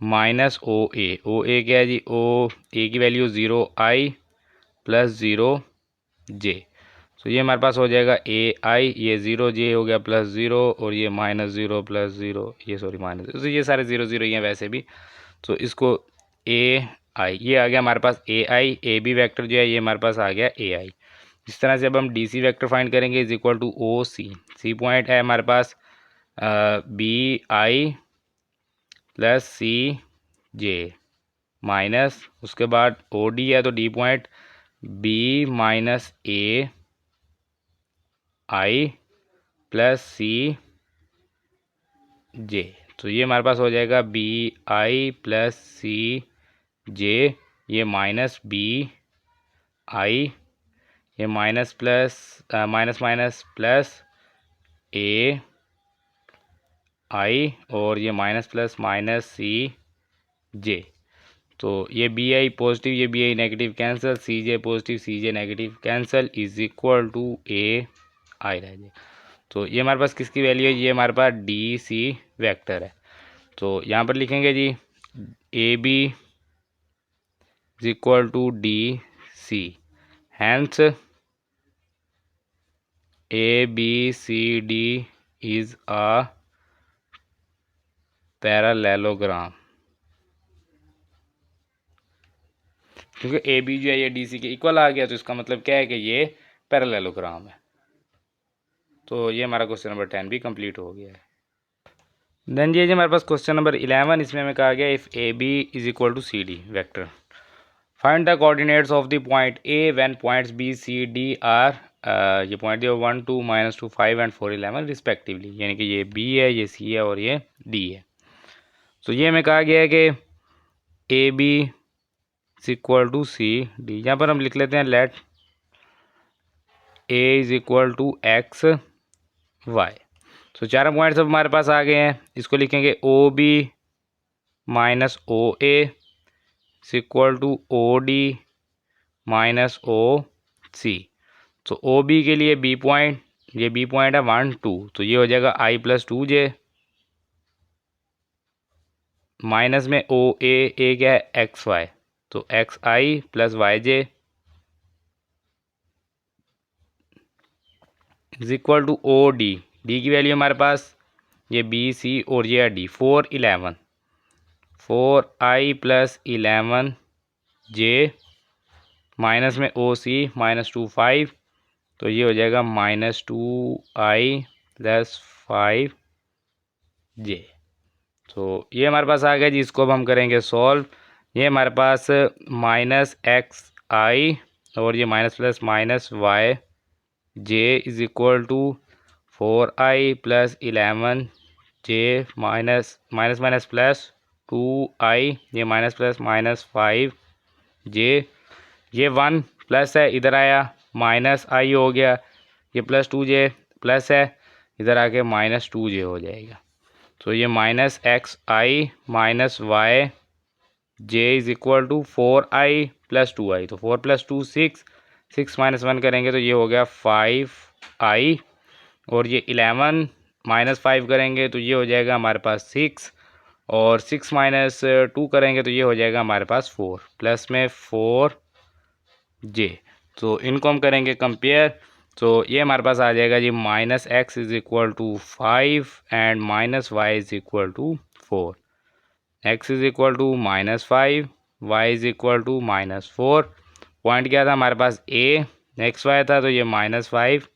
minus OA क्या है जी, A की वैल्यू 0I प्लस 0 J। तो ये हमारे पास हो जाएगा AI, ये 0 J हो गया प्लस 0, और ये -0 प्लस 0, ये सॉरी माइनस, तो ये सारे 0 0 ही हैं वैसे भी। तो इसको AI, ये आ गया हमारे पास AI। AB वेक्टर जो है ये हमारे पास आ गया AI। इस तरह से अब हम DC वेक्टर फाइंड करेंगे is equal to OC। C point है हमारे पास BI प्लस CJ माइनस, उसके बाद OD है तो D point B minus AI plus CJ। तो ये हमारे पास हो जाएगा बी आई प्लस सी जे, ये माइनस बी आई, ये minus plus minus minus plus a i, और ये minus plus minus c j. तो ये बी आई पॉजिटिव, ये b i negative cancel, c j positive c j negative cancel, is equal to a i रह जाए। तो ये हमारे पास किसकी वैल्यू है, ये हमारे पास डी सी वेक्टर है। तो यहाँ पर लिखेंगे जी A B is equal to D C, hence A B C D is a parallelogram. क्योंकि ए बी जो है ये डी सी के इक्वल आ गया, तो इसका मतलब क्या है कि ये पैरेललोग्राम है। तो ये हमारा क्वेश्चन नंबर 10 भी कंप्लीट हो गया है। देन ये हमारे पास क्वेश्चन नंबर 11, इसमें हमें कहा गया if A B is equal to C D vector, find the coordinates of the point A when points B C D are, ये पॉइंट दिया 1 2 -2 5 एंड 4 11 रिस्पेक्टिवली, यानी कि ये बी है, ये सी है और ये डी है। तो ये हमें कहा गया है कि A B is equal to C D, यहाँ पर हम लिख लेते हैं let A is equal to x Y. तो चारों पॉइंट्स अब हमारे पास आ गए हैं, इसको लिखेंगे O B minus O A is equal to O D minus O C. तो ओ बी के लिए बी पॉइंट, ये बी पॉइंट है 1 2, तो ये हो जाएगा आई प्लस 2 जे, माइनस में ओ ए क्या है एक्स वाई, तो X I plus Y J is equal to O D, D की वैल्यू हमारे पास ये बी सी और ये है D, 4 11, 4 I plus 11 J, minus में ओ सी -2 5, तो ये हो जाएगा -2 आई प्लस 5 जे। तो ये हमारे पास आ गया जी, इसको अब हम करेंगे सॉल्व। ये हमारे पास माइनस एक्स आई और ये minus plus minus Y J is equal to 4 I plus 11 J minus minus minus plus 2 I, ये माइनस प्लस माइनस 5 जे, ये 1 प्लस है इधर आया माइनस आई हो गया, ये प्लस 2 जे प्लस है इधर आके -2 जे हो जाएगा। तो ये minus X I minus Y J is equal to 4 I plus 2 I, तो 4 प्लस 2 6, 6 माइनस 1 करेंगे तो ये हो गया 5 आई, और ये 11 माइनस 5 करेंगे तो ये हो जाएगा हमारे पास 6, और 6 माइनस 2 करेंगे तो ये हो जाएगा हमारे पास 4, प्लस में 4 जे। तो इनको हम करेंगे कंपेयर, तो ये हमारे पास आ जाएगा जी minus x is equal to 5 and minus Y is equal to 4, x is equal to -5, y is equal to -4। Point क्या था हमारे पास ए, एक्स वाई था, तो ये -5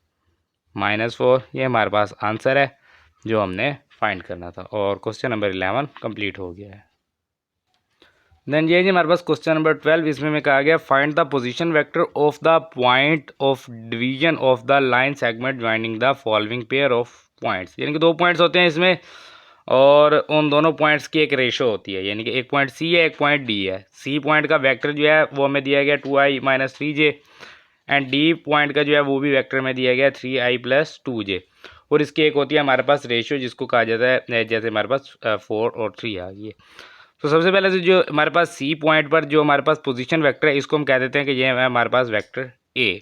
-4, ये हमारे पास आंसर है जो हमने फाइंड करना था, और क्वेश्चन नंबर 11 कंप्लीट हो गया है। देन ये जी हमारे पास क्वेश्चन नंबर 12, इसमें में कहा गया find the position vector of the point of division of the line segment joining the following pair of points, यानी कि 2 पॉइंट्स होते हैं इसमें, और उन दोनों पॉइंट्स की एक रेशो होती है, यानी कि एक पॉइंट सी है एक पॉइंट डी है। सी पॉइंट का वेक्टर जो है वो हमें दिया गया 2i - 3j, and D point का जो है वो भी वेक्टर में दिया गया 3i + 2j, और इसकी एक होती है हमारे पास रेशियो जिसको कहा जाता है, जैसे हमारे पास 4 और 3 आ गई है। तो सबसे पहले तो जो हमारे पास सी पॉइंट पर जो हमारे पास पोजीशन वेक्टर है, इसको हम कह देते हैं कि ये है हमारे पास वेक्टर ए।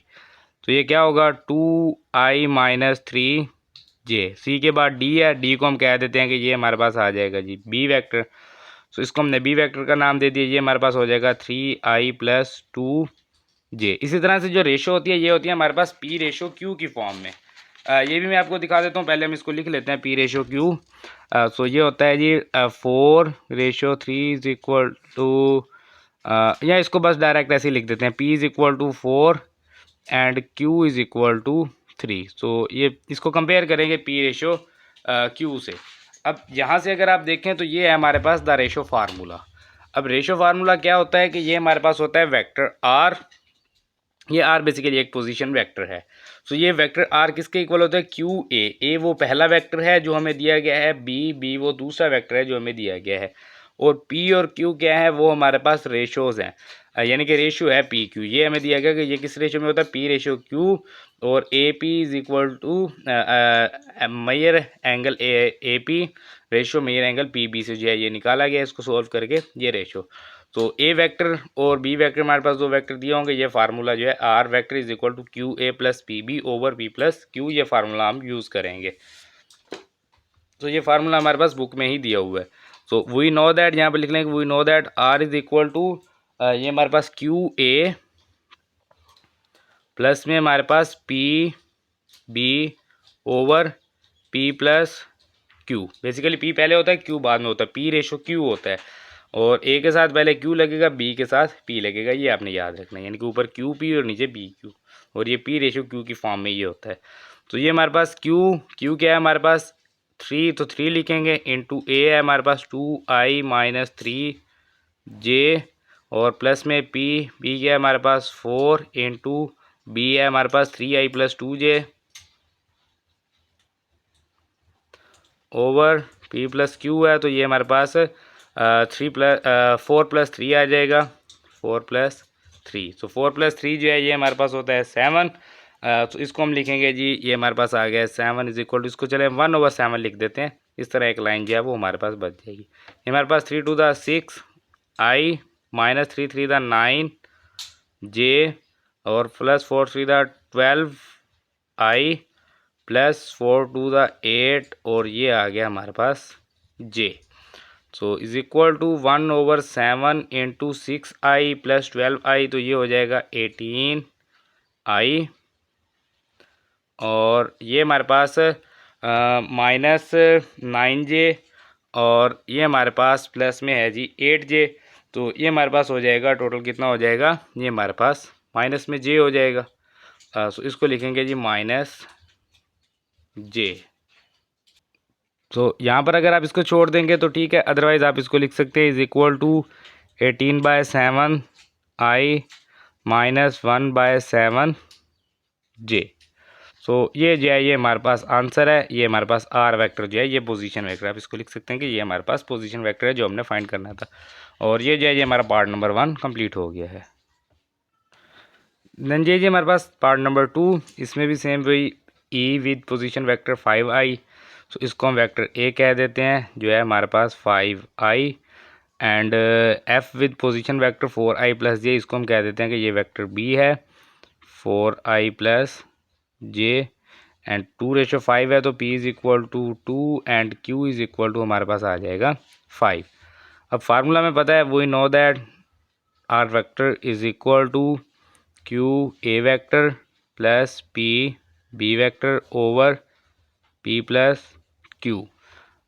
तो ये क्या होगा 2i - 3j, सी के बाद डी है, डी को हम कह देते हैं कि ये हमारे पास आ जाएगा जी बी वेक्टर। तो इसको हमने बी वेक्टर का नाम दे दिया, ये हमारे पास हो जाएगा 3i + 2j। इसी तरह से जो रेशो होती है ये होती है हमारे पास पी रेशो क्यू की फॉर्म में। ये भी मैं आपको दिखा देता हूँ, पहले हम इसको लिख लेते हैं पी रेशो क्यू। सो ये होता है जी 4/3 इज इक्वल टू, या इसको बस डायरेक्ट ऐसे ही लिख देते हैं, P is equal to 4 and Q is equal to 3। So ये इसको कंपेयर करेंगे P रेशो Q से। अब यहाँ से अगर आप देखें तो ये है हमारे पास द रेशो फार्मूला। अब रेशो फार्मूला क्या होता है कि ये हमारे पास होता है वेक्टर R, ये R बेसिकली एक पोजीशन वेक्टर है। तो ये वेक्टर आर किसके इक्वल होता है, क्यू ए वो पहला वेक्टर है जो हमें दिया गया है, बी वो दूसरा वेक्टर है जो हमें दिया गया है, और पी और क्यू क्या है, वो हमारे पास रेशोज हैं, यानी कि रेशियो है पी क्यू। ये हमें दिया गया कि ये किस रेशियो में होता है, पी रेशियो क्यू, और A P is equal to measure angle A P ratio measure angle P B से जो है ये निकाला गया इसको सोल्व करके ये रेशियो। तो ए वेक्टर और बी वेक्टर हमारे पास दो वेक्टर दिए होंगे, ये फार्मूला जो है R vector is equal to Q A plus P B over P plus Q, ये फार्मूला हम यूज़ करेंगे। तो ये फार्मूला हमारे पास बुक में ही दिया हुआ है। सो वी नो दैट, यहाँ पे लिख लेंगे we know that r is equal to, ये हमारे पास क्यू ए प्लस में हमारे पास p B over P plus q. Basically p पहले होता है, क्यू बाद में होता है, पी रेशो क्यू होता है, और ए के साथ पहले क्यू लगेगा, बी के साथ पी लगेगा, ये आपने याद रखना है, यानी कि ऊपर क्यू पी और नीचे बी क्यू, और ये पी रेशो क्यू की फॉर्म में ये होता है। तो ये हमारे पास क्यू क्या है हमारे पास 3, तो 3 लिखेंगे, इंटू ए है हमारे पास 2i माइनस 3j, और प्लस में पी क्या है हमारे पास 4 इंटू बी है हमारे पास 3i plus 2j over P plus Q है, तो ये हमारे पास 4 प्लस 3 आ जाएगा, 4 प्लस 3, तो 4 प्लस 3 जो है ये हमारे पास होता है 7। तो इसको हम लिखेंगे जी, ये हमारे पास आ गया 7 इज इक्वल टू, इसको चले 1/7 लिख देते हैं, इस तरह एक लाइन जो है वो हमारे पास बच जाएगी। ये हमारे पास 3 to the 6 i minus 3 3 the 9 j, और plus 4 3 the 12 i plus 4 to the 8, और ये आ गया हमारे पास j। सो is equal to 1/7 into 6i प्लस 12i, तो ये हो जाएगा 18i, और ये हमारे पास माइनस 9j, और ये हमारे पास प्लस में है जी 8j, तो ये हमारे पास हो जाएगा टोटल कितना हो जाएगा, ये हमारे पास माइनस में j हो जाएगा। सो इसको लिखेंगे जी माइनस j। तो यहाँ पर अगर आप इसको छोड़ देंगे तो ठीक है, अदरवाइज़ आप इसको लिख सकते हैं is equal to 18/7 i minus 1/7 j। सो ये जो है ये हमारे पास आंसर है, ये हमारे पास आर वेक्टर जो है ये पोजीशन वेक्टर, आप इसको लिख सकते हैं कि ये हमारे पास पोजीशन वेक्टर है जो हमने फाइंड करना था, और ये जो है ये हमारा पार्ट नंबर 1 कंप्लीट हो गया है। देन ये हमारे पास पार्ट नंबर 2, इसमें भी सेम वही ई विद पोजीशन वेक्टर 5i, तो इसको हम वेक्टर ए कह देते हैं जो है हमारे पास 5i, and F with position vector 4i plus j, इसको हम कह देते हैं कि ये वेक्टर बी है 4i प्लस जे, एंड 2/5 है, तो p is equal to 2 and q is equal to हमारे पास आ जाएगा 5। अब फार्मूला में पता है we know that R vector is equal to q a vector plus p b vector over p plus q।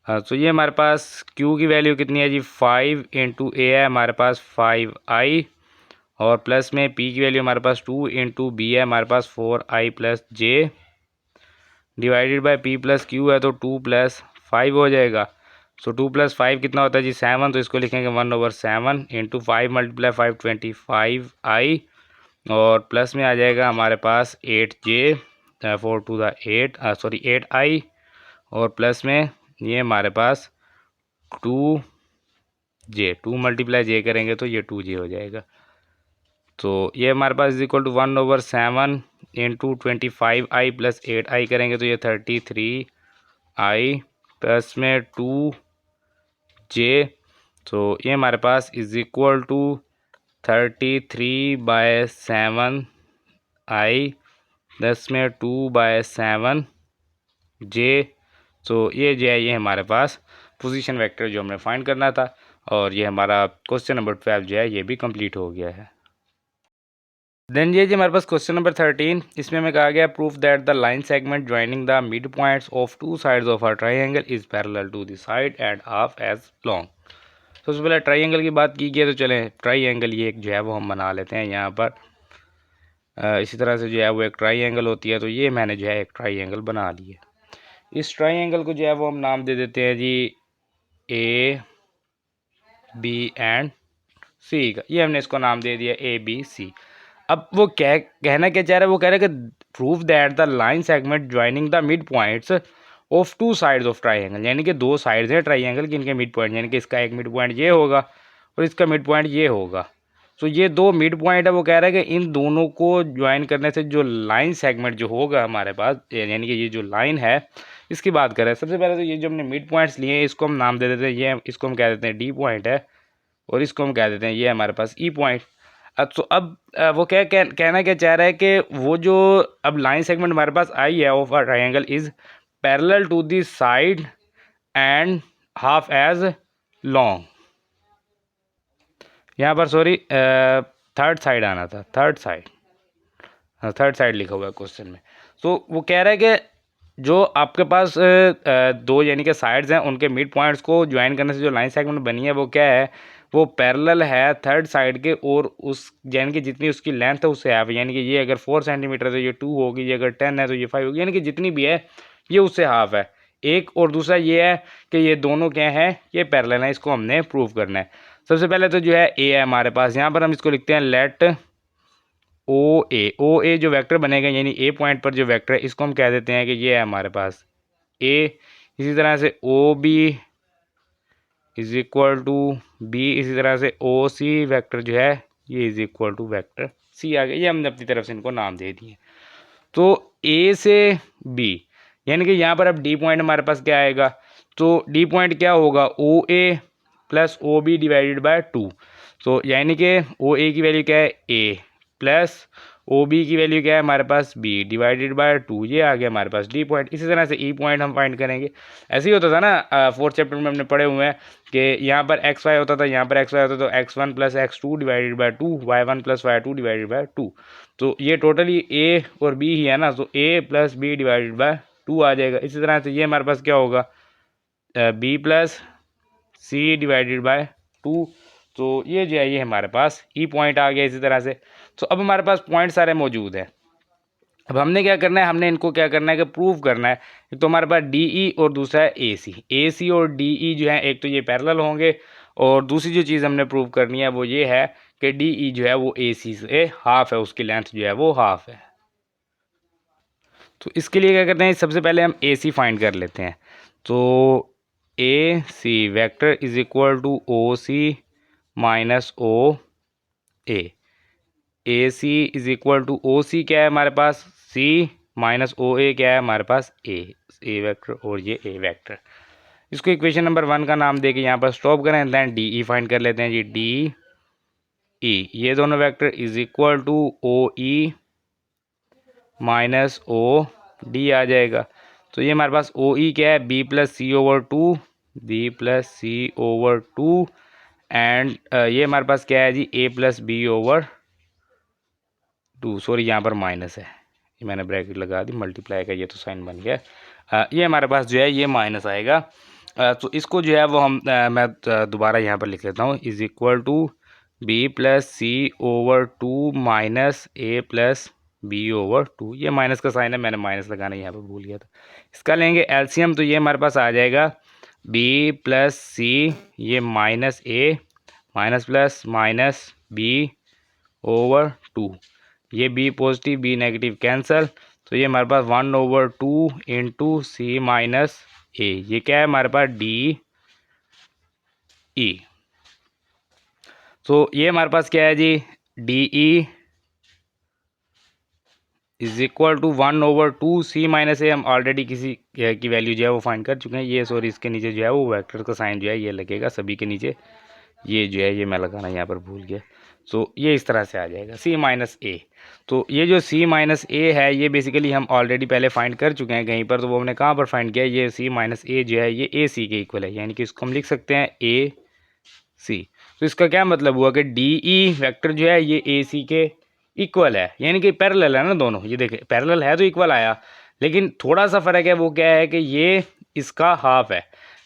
तो ये हमारे पास q की वैल्यू कितनी है जी 5 इंटू ए है हमारे पास 5i, और प्लस में p की वैल्यू हमारे पास 2 इंटू बी है हमारे पास 4i plus J, divided by p plus Q है, तो 2 प्लस 5 हो जाएगा। सो 2 प्लस 5 कितना होता है जी 7, तो इसको लिखेंगे 1/7 इंटू 5 मल्टीप्लाई 5 25i, और प्लस में आ जाएगा हमारे पास 8j 4 to the 8 sorry 8i, और प्लस में ये हमारे पास 2j, 2 मल्टीप्लाई j करेंगे तो ये 2j हो जाएगा। तो ये हमारे पास is equal to 1/7 into 25i plus 8i करेंगे तो ये 33i प्लस में 2j, तो ये हमारे पास is equal to 33/7i plus में 2/7j। तो ये जो है ये हमारे पास पोजीशन वेक्टर जो हमने फाइंड करना था, और ये हमारा क्वेश्चन नंबर 12 जो है ये भी कंप्लीट हो गया है। देन ये जी हमारे पास क्वेश्चन नंबर 13, इसमें हमें कहा गया proof that the line segment joining the mid points of two sides of a triangle is parallel to the side and half as long. तो सबसे पहले ट्राइंगल की बात की गई, तो चलें ट्राइंगल ये एक जो है वो हम बना लेते हैं यहाँ पर। इसी तरह से जो है वो एक ट्राइंगल होती है, तो ये मैंने जो है एक ट्राइंगल बना लिया। इस ट्राइंगल को जो है वो हम नाम दे देते हैं जी ए बी एंड सी का, ये हमने इसको नाम दे दिया ए बी सी। अब वो क्या कहना क्या चाह रहा है, वो कह रहा है कि prove that the line segment joining the mid points of two sides of triangle, यानी कि दो साइड्स हैं ट्राइंगल की, इनके मिड पॉइंट, यानी कि इसका एक मिड पॉइंट ये होगा और इसका मिड पॉइंट ये होगा। तो ये दो मिड पॉइंट है, वो कह रहा है कि इन दोनों को ज्वाइन करने से जो लाइन सेगमेंट जो होगा हमारे पास, यानी कि ये जो लाइन है इसकी बात करें। सबसे पहले तो ये जो हमने मिड पॉइंट्स लिए हैं इसको हम नाम दे देते हैं, ये इसको हम कह देते हैं डी पॉइंट है और इसको हम कह देते हैं ये हमारे पास ई पॉइंट। तो अब वो कहना क्या चाह रहा है कि वो जो अब लाइन सेगमेंट हमारे पास आई है of a triangle is parallel to the side and half as long, यहाँ पर सॉरी थर्ड साइड आना था, थर्ड साइड लिखा हुआ है क्वेश्चन में। तो वो कह रहा है कि जो आपके पास दो यानी कि साइड्स हैं उनके मिड पॉइंट्स को ज्वाइन करने से जो लाइन सेगमेंट बनी है वो क्या है, वो पैरेलल है थर्ड साइड के, और उस यानी कि जितनी उसकी लेंथ है उससे हाफ, यानी कि ये अगर 4 सेंटीमीटर है तो ये 2 होगी, ये अगर 10 है तो ये 5 होगी, यानी कि जितनी भी है ये उससे हाफ है एक। और दूसरा ये है कि ये दोनों क्या हैं, ये पैरेलल है, इसको हमने प्रूव करना है। सबसे पहले तो जो है ए है हमारे पास, यहाँ पर हम इसको लिखते हैं लेट ओ ए जो वेक्टर बनेगा यानी ए पॉइंट पर जो वेक्टर है इसको हम कह देते हैं कि ये है हमारे पास ए। इसी तरह से O B is equal to b, इसी तरह से ओ सी वेक्टर जो है ये is equal to vector c आ गया। ये हमने अपनी तरफ से इनको नाम दे दिए। तो ए से बी यानी कि यहाँ पर अब डी पॉइंट हमारे पास क्या आएगा, तो डी पॉइंट क्या होगा O A plus O B divided by 2। तो यानी कि ओ ए की वैल्यू क्या है ए प्लस ओ बी की वैल्यू क्या है हमारे पास बी डिवाइडेड बाय 2, ये आ गया हमारे पास डी पॉइंट। इसी तरह से ई पॉइंट हम फाइंड करेंगे। ऐसे ही होता था ना, फोर्थ चैप्टर में हमने पढ़े हुए हैं कि यहाँ पर एक्स वाई होता था, यहाँ पर एक्स वाई होता था, तो X one plus X two divided by 2, Y one plus Y two divided by 2। तो ये टोटली ए और बी ही है ना, तो A plus B divided by 2 आ जाएगा। इसी तरह से ये हमारे पास क्या होगा B plus C divided by 2। तो ये जो है ये हमारे पास ई पॉइंट आ गया। इसी तरह से तो अब हमारे पास पॉइंट सारे मौजूद हैं। अब हमने क्या करना है, हमने इनको क्या करना है कि प्रूव करना है। एक तो हमारे पास डी ई और दूसरा है ए सी और डी ई जो है एक तो ये पैरेलल होंगे, और दूसरी जो चीज़ हमने प्रूव करनी है वो ये है कि डी ई जो है वो ए सी से हाफ है, उसकी लेंथ जो है वो हाफ है। तो इसके लिए क्या करते हैं, सबसे पहले हम ए सी फाइंड कर लेते हैं। तो A C vector is equal to O C minus O A C is equal to O C क्या है हमारे पास सी माइनस ओ ए क्या है हमारे पास ए वेक्टर और ये ए वेक्टर। इसको इक्वेशन नंबर 1 का नाम देके यहाँ पर स्टॉप करें, देन डी ई फाइंड कर लेते हैं जी। डी ई ये दोनों vector is equal to O E minus O D आ जाएगा। तो ये हमारे पास ओ ई क्या है b plus C over 2, b plus C over 2 and ये हमारे पास क्या है G a plus B over 2, sorry यहाँ पर माइनस है, ये मैंने ब्रैकेट लगा दी, मल्टीप्लाई का ये तो साइन बन गया। ये हमारे पास जो है ये माइनस आएगा। तो इसको जो है वो हम मैं दोबारा यहाँ पर लिख लेता हूँ, is equal to B plus C over 2 minus A plus B over 2। ये माइनस का साइन है, मैंने माइनस लगाना यहाँ पर भूल गया था। इसका लेंगे एलसीएम, तो ये हमारे पास आ जाएगा बी प्लस सी ये minus a minus plus minus b over 2, ये b positive b negative cancel, तो ये हमारे पास 1/2 इंटू सी माइनस ए, ये क्या है हमारे पास डी ई। तो ये हमारे पास क्या है जी D E is equal to 1/2 c minus a, हम ऑलरेडी किसी की वैल्यू जो है वो फाइंड कर चुके हैं। ये सॉरी इसके नीचे जो है वो वेक्टर का साइन जो है ये लगेगा सभी के नीचे, ये जो है ये मैं लगाना यहाँ पर भूल गया। सो ये इस तरह से आ जाएगा सी माइनस ए। तो ये जो सी माइनस ए है ये बेसिकली हम ऑलरेडी पहले फाइंड कर चुके हैं कहीं पर, तो वो हमने कहाँ पर फाइंड किया, ये सी माइनस ए जो है ये ए सी के इक्वल है, यानी कि इसको हम लिख सकते हैं ए सी। तो इसका क्या मतलब हुआ कि डी ई वैक्टर जो है ये ए सी के इक्वल है, यानी कि पैरेलल है ना दोनों। ये देखें पैरेलल है तो इक्वल आया, लेकिन थोड़ा सा फ़र्क है, वो क्या है कि ये इसका हाफ है,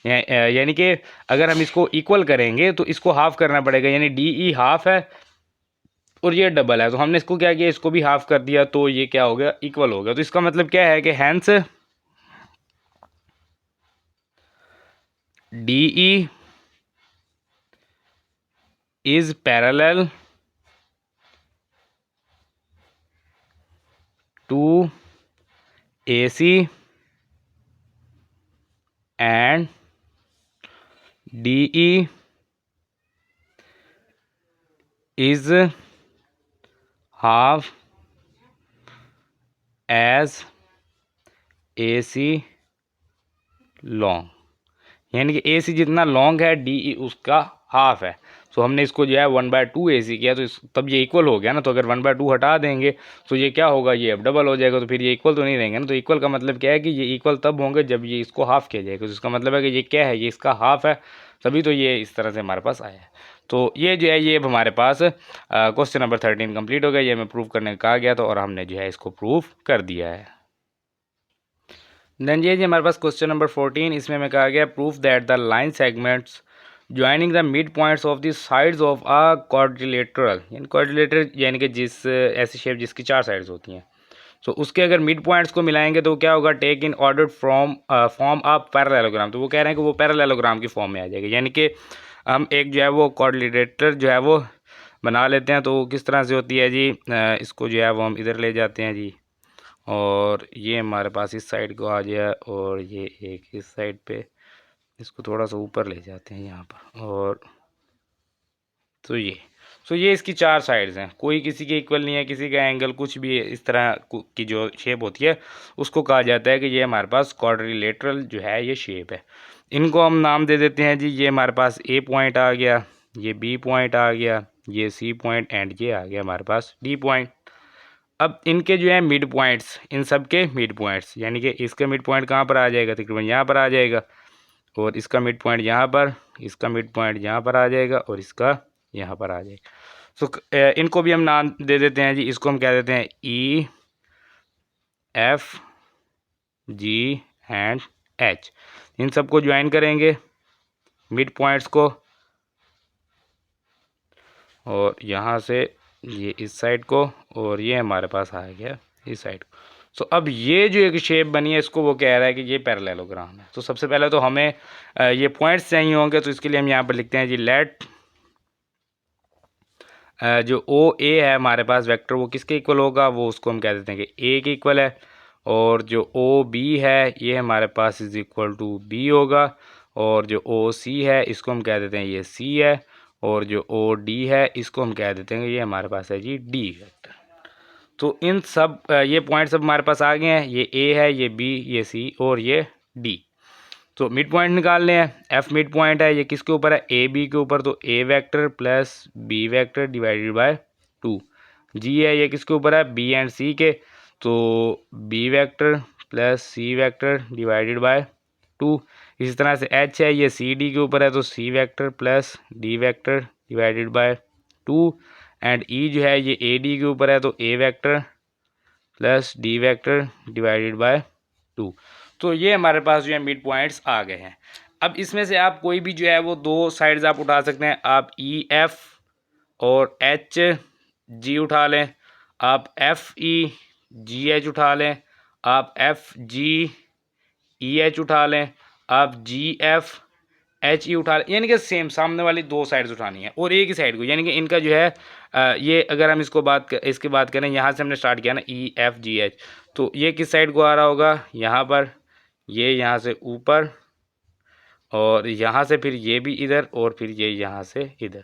यानी कि अगर हम इसको इक्वल करेंगे तो इसको हाफ करना पड़ेगा, यानी डी ई हाफ है और ये डबल है। तो हमने इसको क्या किया, इसको भी हाफ कर दिया, तो ये क्या हो गया इक्वल हो गया। तो इसका मतलब क्या है कि hence D E is parallel 2AC and DE is half as AC long, यानी कि AC जितना लॉन्ग है DE उसका हाफ है। तो हमने इसको जो है 1/2 AC किया, तो तब ये इक्वल हो गया ना। तो अगर 1/2 हटा देंगे तो ये क्या होगा, ये अब डबल हो जाएगा। तो फिर ये इक्वल तो नहीं रहेंगे ना। तो इक्वल का मतलब क्या है कि ये इक्वल तब होंगे जब ये इसको हाफ किया जाएगा। तो इसका मतलब है कि ये क्या है, ये इसका हाफ है, तभी तो ये इस तरह से हमारे पास आया है। तो ये जो है, ये अब हमारे पास क्वेश्चन नंबर 13 कंप्लीट हो गया। ये हमें प्रूव करने कहा गया था और हमने जो है इसको प्रूव कर दिया है। देन ये जी हमारे पास क्वेश्चन नंबर 14, इसमें हमें कहा गया proof that the line segments joining the mid points of the sides of a quadrilateral, यानी क्वाड्रिलेटर यानी कि जिस ऐसी शेप जिसकी 4 साइड्स होती हैं, तो उसके अगर मिड पॉइंट्स को मिलाएंगे तो क्या होगा, take in order from form of parallelogram. तो वो कह रहे हैं कि वो पैरेललोग्राम की फॉर्म में आ जाएगा, यानी कि हम एक जो है वो क्वाड्रिलेटर जो है वो बना लेते हैं। तो किस तरह से होती है जी, इसको जो है वो हम इधर ले जाते हैं जी, और ये हमारे पास इस साइड को आ गया, और ये एक इस साइड पे, इसको थोड़ा सा ऊपर ले जाते हैं यहाँ पर, और तो ये इसकी 4 साइड्स हैं, कोई किसी के इक्वल नहीं है, किसी का एंगल कुछ भी इस तरह की जो शेप होती है उसको कहा जाता है कि ये हमारे पास क्वाड्रिलेटरल जो है ये शेप है। इनको हम नाम दे देते हैं जी, ये हमारे पास ए पॉइंट आ गया, ये बी पॉइंट आ गया, ये सी पॉइंट, एंड ये आ गया हमारे पास डी पॉइंट। अब इनके जो है मिड पॉइंट्स, इन सब के मिड पॉइंट्स, यानी कि इसका मिड पॉइंट कहाँ पर आ जाएगा, तकरीबन यहाँ पर आ जाएगा, और इसका मिड पॉइंट यहाँ पर, इसका मिड पॉइंट यहाँ पर आ जाएगा, और इसका यहाँ पर आ जाएगा। सो इनको भी हम नाम दे देते हैं जी, इसको हम क्या देते हैं E F G and H. इन सबको ज्वाइन करेंगे मिड पॉइंट्स को, और यहाँ से ये इस साइड को, और ये हमारे पास आ गया इस साइड को। तो अब ये जो एक शेप बनी है इसको वो कह रहा है कि ये पैरेललोग्राम है। तो सबसे पहले तो हमें ये पॉइंट्स चाहिए होंगे, तो इसके लिए हम यहाँ पर लिखते हैं जी लेट जो ओ ए है हमारे पास वेक्टर, वो किसके इक्वल होगा, वो उसको हम कह देते हैं कि ए के इक्वल है। और जो ओ बी है ये हमारे पास इज इक्वल टू बी होगा, और जो ओ सी है इसको हम कह देते हैं ये सी है, और जो ओ डी है इसको हम कह देते हैं ये हमारे पास है जी डी वेक्टर। तो इन सब ये पॉइंट सब हमारे पास आ गए हैं, ये ए है, ये बी, ये सी और ये डी। तो मिड पॉइंट निकालने हैं, एफ मिड पॉइंट है, ये किसके ऊपर है, ए बी के ऊपर, तो a vector plus b vector divided by 2। G है, ये किसके ऊपर है, बी एंड सी के, तो B vector plus C vector divided by 2। इसी तरह से एच है, ये सी डी के ऊपर है, तो c vector plus d vector divided by 2। And E जो है ये ए डी के ऊपर है, तो a vector plus d vector divided by 2। तो ये हमारे पास जो है मिड पॉइंट्स आ गए हैं। अब इसमें से आप कोई भी जो है वो 2 साइड्स आप उठा सकते हैं, आप ई एफ और एच जी उठा लें, आप एफ ई जी एच उठा लें, आप एफ जी ई एच उठा लें, आप जी एफ एच ई उठा लें, यानी कि सेम सामने वाली 2 साइड्स उठानी है और एक ही साइड को, यानी कि इनका जो है ये अगर हम इसकी बात करें, यहाँ से हमने स्टार्ट किया ना ई एफ जी एच, तो ये किस साइड को आ रहा होगा, यहाँ पर, ये यहाँ से ऊपर, और यहाँ से फिर ये भी इधर, और फिर ये यहाँ से इधर।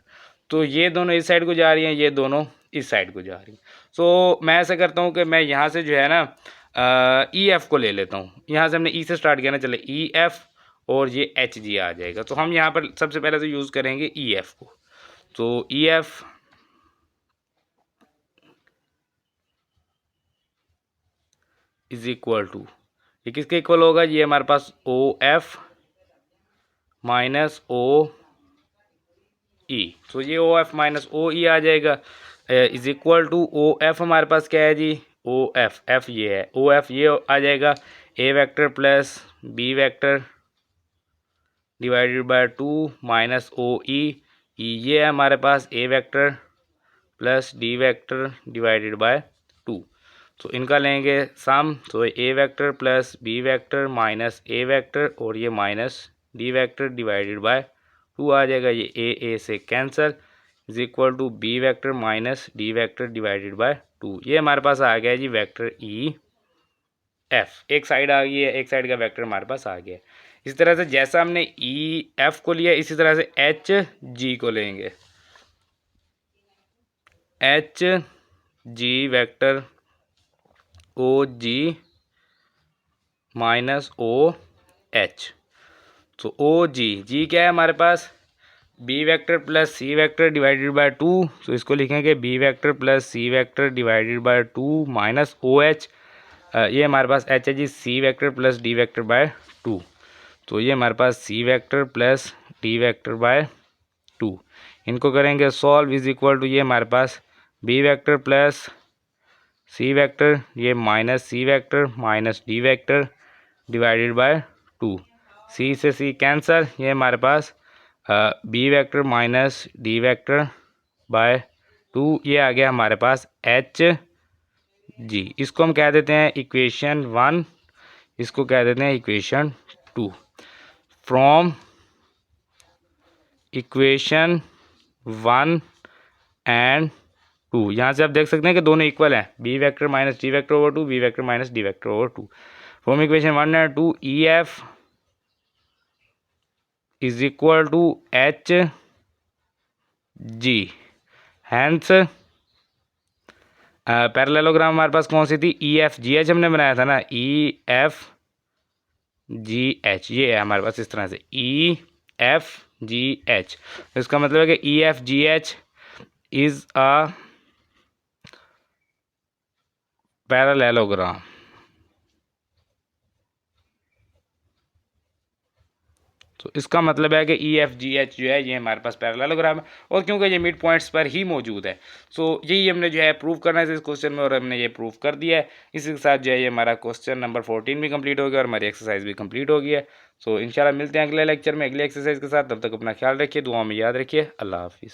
तो ये दोनों इस साइड को जा रही हैं, ये दोनों इस साइड को जा रही हैं। तो मैं ऐसा करता हूँ कि मैं यहाँ से जो है ना ई एफ को ले लेता हूँ। यहाँ से हमने ई से स्टार्ट किया ना, चले ई एफ और ये एच जी आ जाएगा। तो हम यहाँ पर सबसे पहले तो यूज़ करेंगे ई एफ को। तो E F is equal to, ये किसके इक्वल होगा, ये हमारे पास ओ एफ माइनस ओ ई। तो ये O F minus O E आ जाएगा, is equal to O F हमारे पास क्या है जी, ओ एफ, एफ ये है, ओ एफ ये आ जाएगा a vector plus b vector divided by 2 minus O E, ये है हमारे पास a vector plus d vector divided by 2। तो इनका लेंगे सम, तो a vector plus b vector minus a vector और ये minus D vector divided by 2 आ जाएगा। ये ए से cancel, is equal to b vector minus D vector divided by 2। ये हमारे पास आ गया जी वेक्टर ई एफ, एक साइड आ गई है, एक साइड का वेक्टर हमारे पास आ गया है। इस तरह से जैसा हमने ई एफ को लिया इसी तरह से एच जी को लेंगे। H G vector O G minus O H. तो ओ जी क्या है हमारे पास, b vector plus C vector divided by 2। तो इसको लिखेंगे b vector plus C vector divided by 2 minus O H. ये हमारे पास एच है G c vector plus d vector by 2। तो ये हमारे पास c vector plus d vector by 2, इनको करेंगे सॉल्व, इज इक्वल टू ये हमारे पास बी वेक्टर प्लस सी वेक्टर ये minus c vector minus D vector divided by 2। C से सी कैंसर, ये हमारे पास b vector minus D vector by 2, ये आ गया हमारे पास एच जी। इसको हम कह देते हैं इक्वेशन 1, इसको कह देते हैं इक्वेशन 2। फ्रॉम इक्वेशन 1 एंड 2, यहाँ से आप देख सकते हैं कि दोनों इक्वल हैं, B vector minus D vector over 2, B vector minus D vector over 2। From equation 1 and 2 E F is equal to H G. Hence parallelogram हमारे पास कौन सी थी, ई एफ जी एच हमने बनाया था ना, ई एफ जी एच, ये है हमारे पास इस तरह से ई एफ जी एच। इसका मतलब है कि ई F ji H is a parallelogram. तो इसका मतलब है कि ई एफ जी एच जो है ये हमारे पास पैरेललोग्राम है, और क्योंकि ये मिड पॉइंट्स पर ही मौजूद है, सो यही हमने जो है प्रूव करना है इस क्वेश्चन में, और हमने ये प्रूव कर दिया है। इसी के साथ जो है ये हमारा क्वेश्चन नंबर 14 भी कंप्लीट हो गया और हमारी एक्सरसाइज भी कंप्लीट हो गई है। सो इंशाल्लाह मिलते हैं अगले लेक्चर में अगले एक्सरसाइज के साथ। तब तक अपना ख्याल रखिए, दुआ में याद रखिए। अल्लाह हाफिज़।